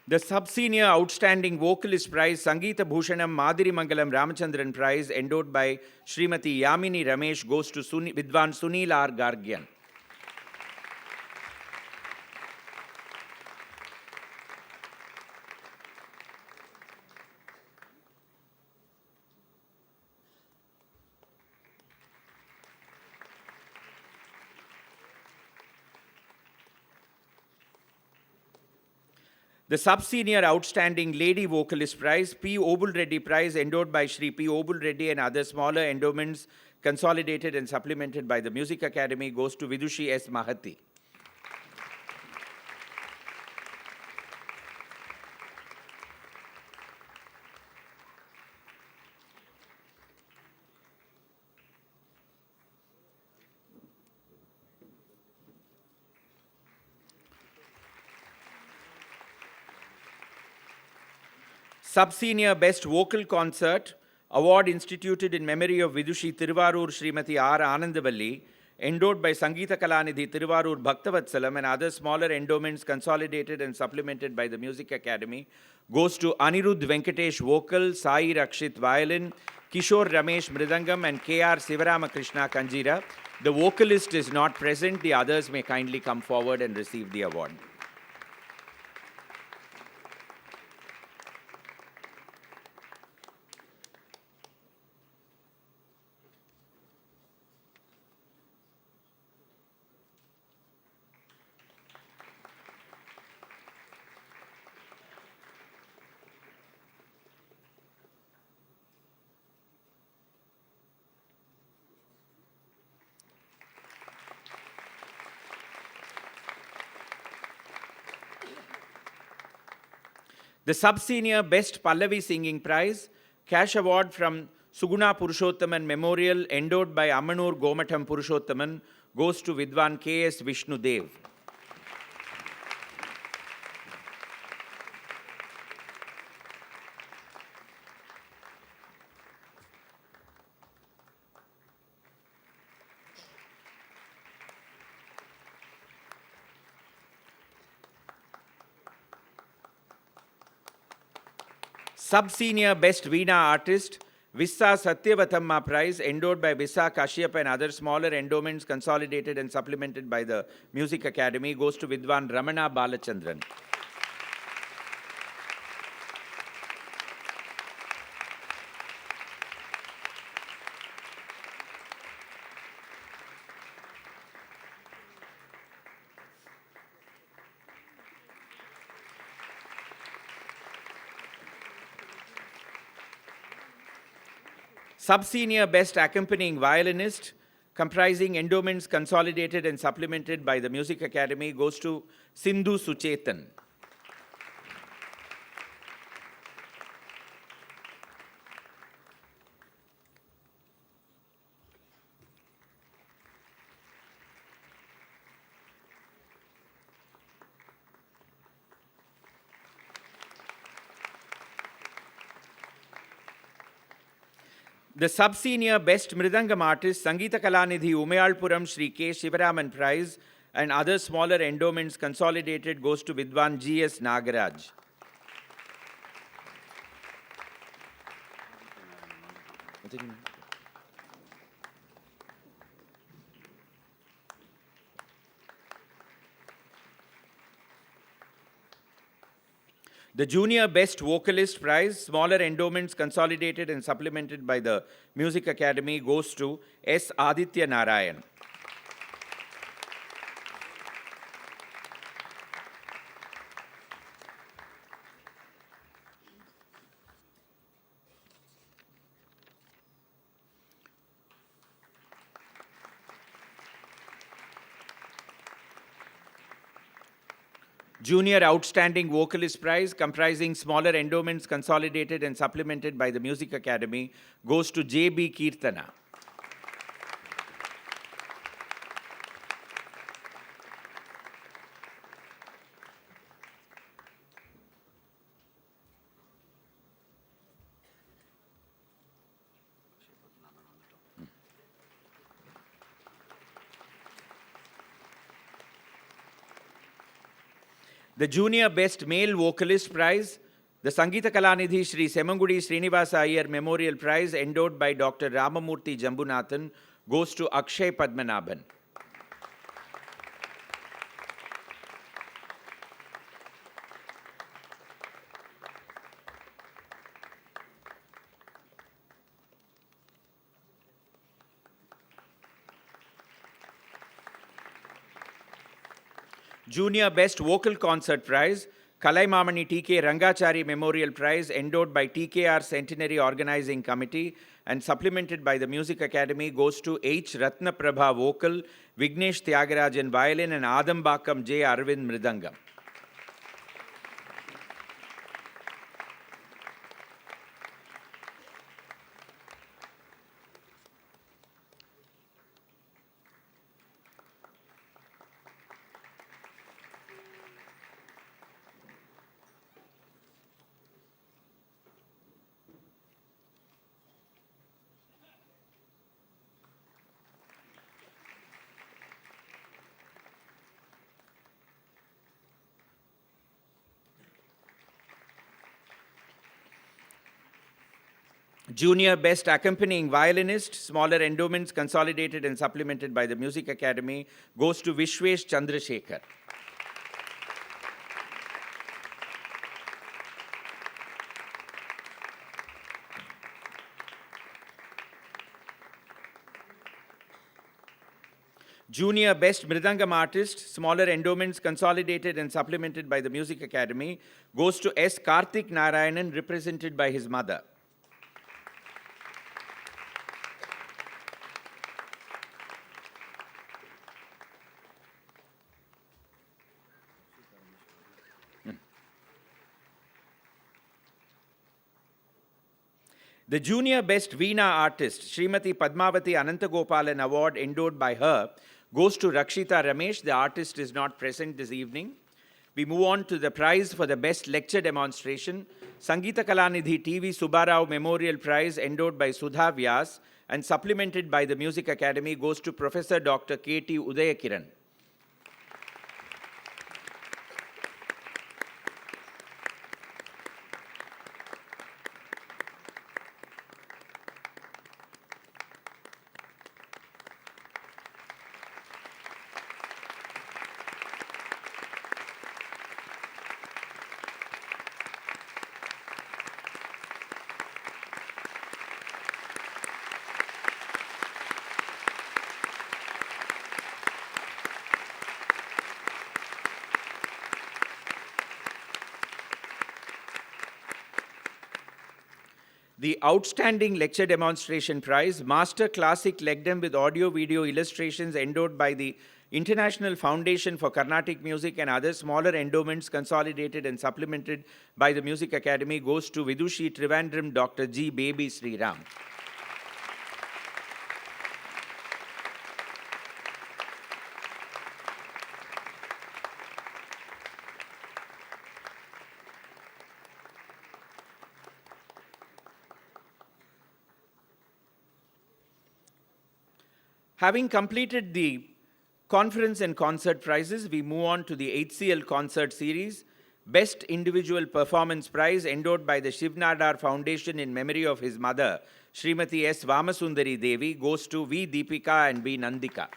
The Sub-Senior Outstanding Vocalist Prize, Sangeeta Bhushanam Madhuri Mangalam Ramachandran Prize, endowed by Srimati Yamini Ramesh, goes to Vidwan Sunil R. Gargyan. The Sub-Senior Outstanding Lady Vocalist Prize, P. Obul Reddy Prize, endowed by Sri P. Obul Reddy and other smaller endowments consolidated and supplemented by the Music Academy, goes to Vidushi S. Mahati. Sub-Senior Best Vocal Concert Award, instituted in memory of Vidushi Tiruvarur Srimati R. Anandavalli, endowed by Sangeeta Kalanidhi Tiruvarur Bhaktavatsalam and other smaller endowments consolidated and supplemented by the Music Academy, goes to Anirudh Venkatesh Vocal, Sai Rakshit Violin, Kishore Ramesh Mridangam, and K.R. Sivaramakrishna Kanjira. The vocalist is not present. The others may kindly come forward and receive the award. The Sub-Senior Best Pallavi Singing Prize, Cash Award from Suguna Purushottaman Memorial, endowed by Amanur Gomatam Purushottaman, goes to Vidwan K.S. Vishnu Dev. Sub-Senior Best Veena Artist, Vissa Satyavatamma Prize, endowed by Vissa Kashyap and other smaller endowments consolidated and supplemented by the Music Academy, goes to Vidwan Ramana Balachandran. Sub-senior Best Accompanying Violinist, comprising endowments consolidated and supplemented by the Music Academy, goes to Sindhu Suchetan. The Sub-Senior Best Mridangam Artist, Sangeeta Kalanidhi Umayalpuram Shri K. Shivaraman Prize and other smaller endowments consolidated goes to Vidwan G.S. Nagaraj. The Junior Best Vocalist Prize, smaller endowments consolidated and supplemented by the Music Academy, goes to S. Aditya Narayan. Junior Outstanding Vocalist Prize, comprising smaller endowments consolidated and supplemented by the Music Academy, goes to J.B. Kirtana. The Junior Best Male Vocalist Prize, the Sangeeta Kalanidhi Shri Semangudi Srinivasa Iyer Memorial Prize, endowed by Dr. Ramamurthy Jambunathan, goes to Akshay Padmanabhan. Junior Best Vocal Concert Prize, Kalaimamani T.K. Rangachari Memorial Prize, endowed by TKR Centenary Organizing Committee and supplemented by the Music Academy, goes to H. Ratnaprabha Vocal, Vignesh Tyagarajan Violin and Adambakam J. Arvind Mridangam. Junior Best Accompanying Violinist, smaller endowments consolidated and supplemented by the Music Academy, goes to Vishwesh Chandrasekhar. Junior Best Mridangam Artist, smaller endowments consolidated and supplemented by the Music Academy, goes to S. Karthik Narayanan, represented by his mother. The Junior Best Veena Artist, Srimati Padmavati Anantagopalan Award, endowed by her, goes to Rakshita Ramesh. The artist is not present this evening. We move on to the prize for the Best Lecture Demonstration. Sangeeta Kalanidhi TV Subbarao Memorial Prize, endowed by Sudha Vyas and supplemented by the Music Academy, goes to Professor Dr. K.T. Udayakiran. The Outstanding Lecture Demonstration Prize, Master Classic Legdom with Audio Video Illustrations endowed by the International Foundation for Carnatic Music and other smaller endowments consolidated and supplemented by the Music Academy, goes to Vidushi Trivandrum Dr. G. Baby Sri Ram. Having completed the conference and concert prizes, we move on to the HCL concert series. Best Individual Performance Prize endowed by the Shiv Nadar Foundation in memory of his mother, Srimati S. Vamasundari Devi, goes to V. Deepika and V. Nandika.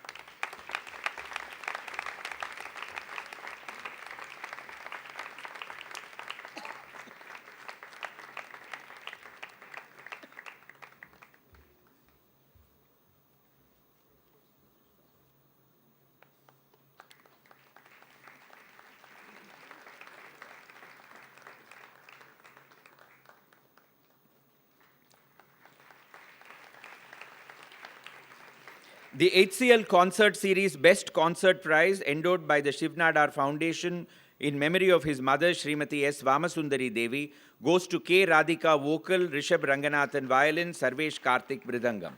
The HCL Concert Series Best Concert Prize endowed by the Shiv Nadar Foundation in memory of his mother, Srimati S. Vamasundari Devi, goes to K. Radhika Vocal, Rishabh Ranganathan Violin, Sarvesh Karthik Mridangam.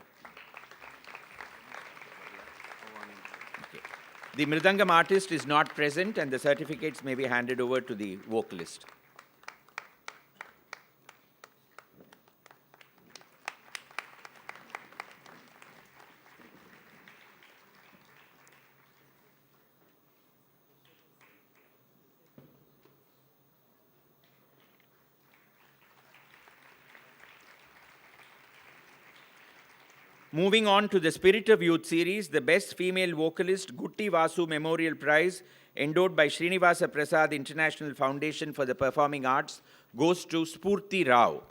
Okay. The Mridangam artist is not present and the certificates may be handed over to the vocalist. Moving on to the Spirit of Youth series, the Best Female Vocalist Gutti Vasu Memorial Prize, endowed by Srinivasa Prasad International Foundation for the Performing Arts, goes to Spurti Rao.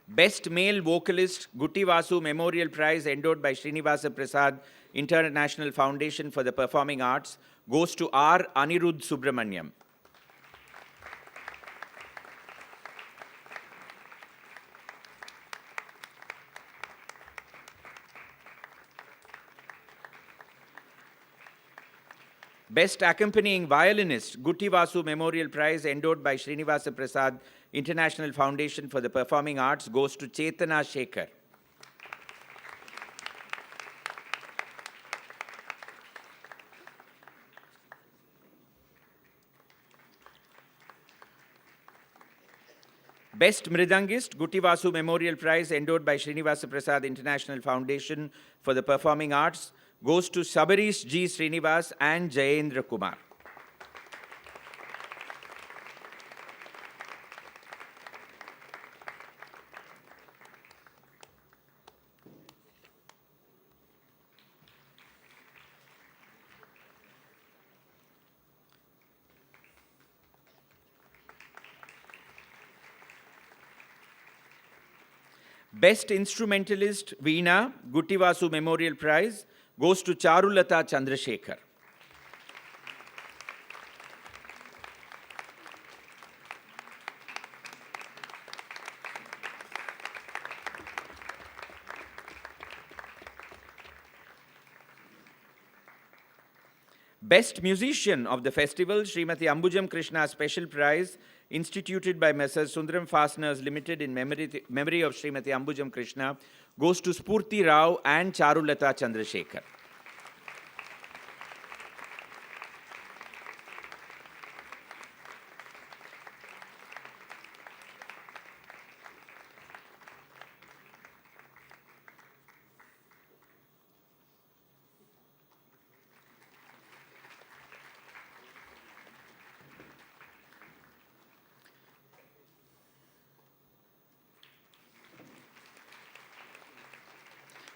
Best Male Vocalist Gutti Vasu Memorial Prize endowed by Srinivasa Prasad International Foundation for the Performing Arts goes to R. Anirudh Subramaniam. Best Accompanying Violinist Gutti Vasu Memorial Prize endowed by Srinivasa Prasad International Foundation for the Performing Arts goes to Chetana Shekhar. Best Mridangist Gutti Vasu Memorial Prize endowed by Srinivasa Prasad International Foundation for the Performing Arts goes to Sabarish G. Srinivas and Jayendra Kumar. Best Instrumentalist Veena Gutti Vasu Memorial Prize goes to Charulata Chandrasekhar. Best Musician of the festival, Srimati Ambujam Krishna Special Prize, instituted by Messrs. Sundaram Fasteners Limited in memory of Srimati Ambujam Krishna, goes to Spurti Rao and Charulata Chandrasekhar.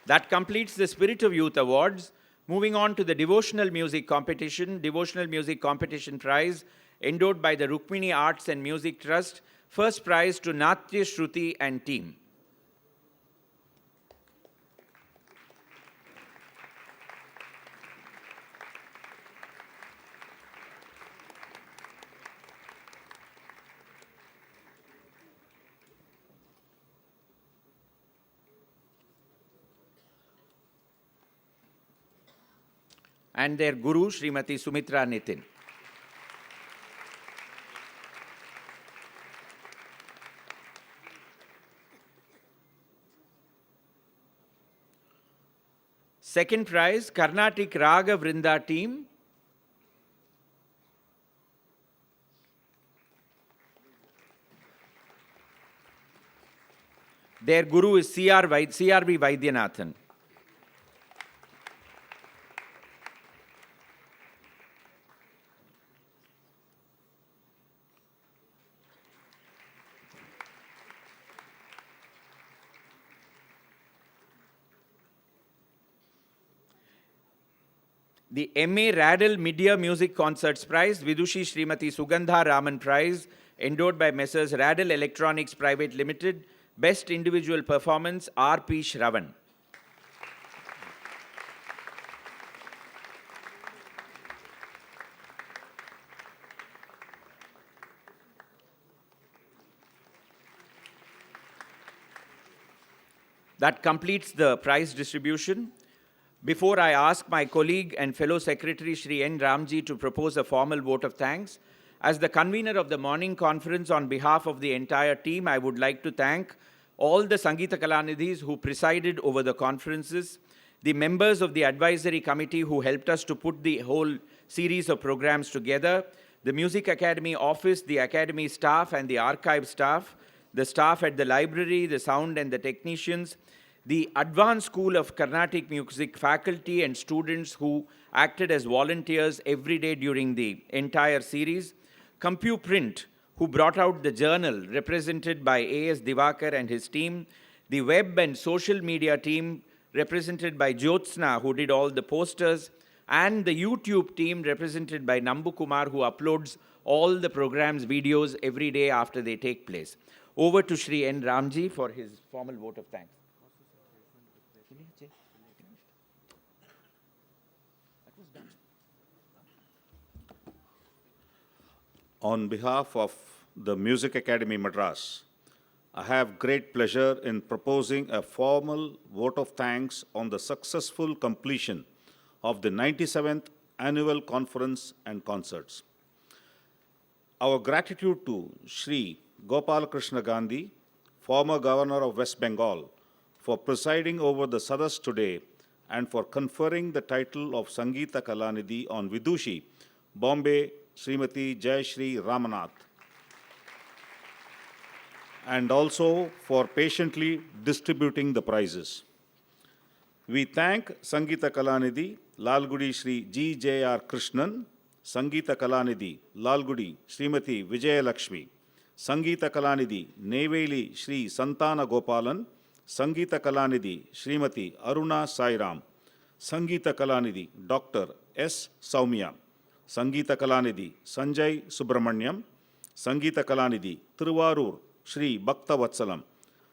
That completes the Spirit of Youth Awards. Moving on to the Devotional Music Competition Prize, endowed by the Rukmini Arts and Music Trust First prize to Natya Shruti and team. And their guru, Srimati Sumitra Nitin. Second prize, Carnatic Raga Vrinda team. Their guru is CRV Vaidyanathan. The MA Radel Mid-Year Music Concerts Prize, Vidushi Srimati Sugandha Raman Prize, endowed by Messrs. Radel Electronics Private Limited, Best Individual Performance, R.P. Shravan. That completes the prize distribution. Before I ask my colleague and fellow secretary Shri N. Ramji to propose a formal vote of thanks, as the convener of the morning conference on behalf of the entire team, I would like to thank all the Sangeeta Kalanidhis who presided over the conferences, the members of the advisory committee who helped us to put the whole series of programs together, the Music Academy office, the academy staff and the archive staff, the staff at the library, the sound and the technicians, the Advanced School of Carnatic Music faculty and students who acted as volunteers every day during the entire series, CompuPrint, who brought out the journal represented by A.S. Divakar and his team, the web and social media team represented by Jyotsna, who did all the posters, and the YouTube team represented by Nambu Kumar, who uploads all the programs' videos every day after they take place. Over to Shri N. Ramji for his formal vote of thanks. On behalf of the Music Academy Madras, I have great pleasure in proposing a formal vote of thanks on the successful completion of the 97th Annual Conference and Concerts. Our gratitude to Shri Gopal Krishna Gandhi, former Governor of West Bengal, for presiding over the SADAS today and for conferring the title of Sangeeta Kalanidhi on Vidushi, Bombay Srimati Jayashree Ramanath, and also for patiently distributing the prizes. We thank Sangeeta Kalanidhi, Lalgudi Shri G.J.R. Krishnan, Sangeeta Kalanidhi, Lalgudi Srimati Vijaya Lakshmi, Sangeeta Kalanidhi, Neveli Shri Santana Gopalan, Sangeeta Kalanidhi, Srimati Aruna Sairam, Sangeeta Kalanidhi, Dr. S. Saumya, Sangeeta Kalanidhi, Sanjay Subramanyam, Sangeeta Kalanidhi, Tiruvarur, Shri Bhakta Vatsalam,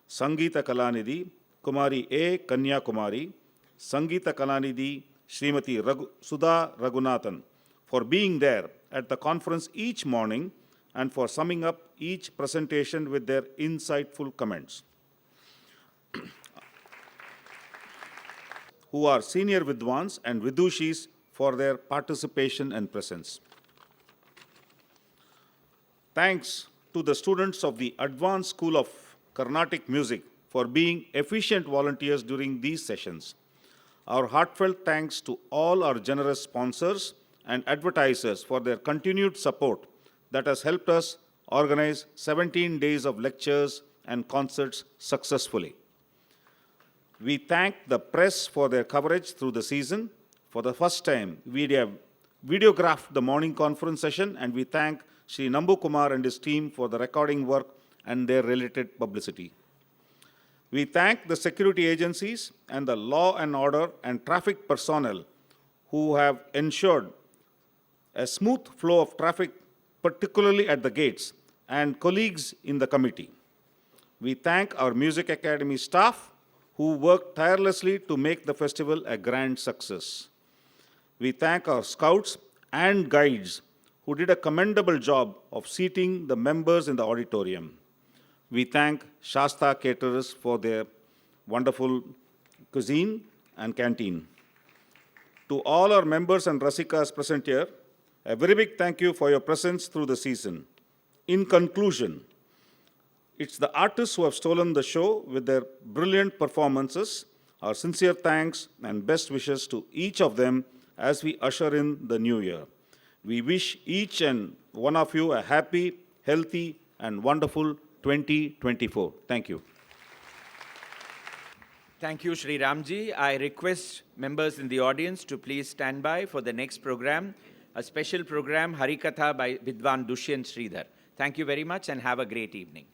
Sangeeta Kalanidhi, Kumari A. Kanyakumari, Sangeeta Kalanidhi, Srimati Sudha Raghunathan, for being there at the conference each morning and for summing up each presentation with their insightful comments. Who are senior Vidwans and Vidushis for their participation and presence. Thanks to the students of the Advanced School of Carnatic Music for being efficient volunteers during these sessions. Our heartfelt thanks to all our generous sponsors and advertisers for their continued support that has helped us organize 17 days of lectures and concerts successfully. We thank the press for their coverage through the season. For the first time, we have videographed the morning conference session, and we thank Shri Nambu Kumar and his team for the recording work and their related publicity. We thank the security agencies and the law and order and traffic personnel who have ensured a smooth flow of traffic, particularly at the gates, and colleagues in the committee. We thank our Music Academy staff who worked tirelessly to make the festival a grand success. We thank our scouts and guides who did a commendable job of seating the members in the auditorium. We thank Shasta caterers for their wonderful cuisine and canteen. To all our members and Rasikas present here, a very big thank you for your presence through the season. In conclusion, it's the artists who have stolen the show with their brilliant performances. Our sincere thanks and best wishes to each of them as we usher in the new year. We wish each and one of you a happy, healthy, and wonderful 2024. Thank you. Thank you, Sri Ramji. I request members in the audience to please stand by for the next program, a special program, Harikatha by Vidwan Dushyant Sridhar. Thank you very much and have a great evening.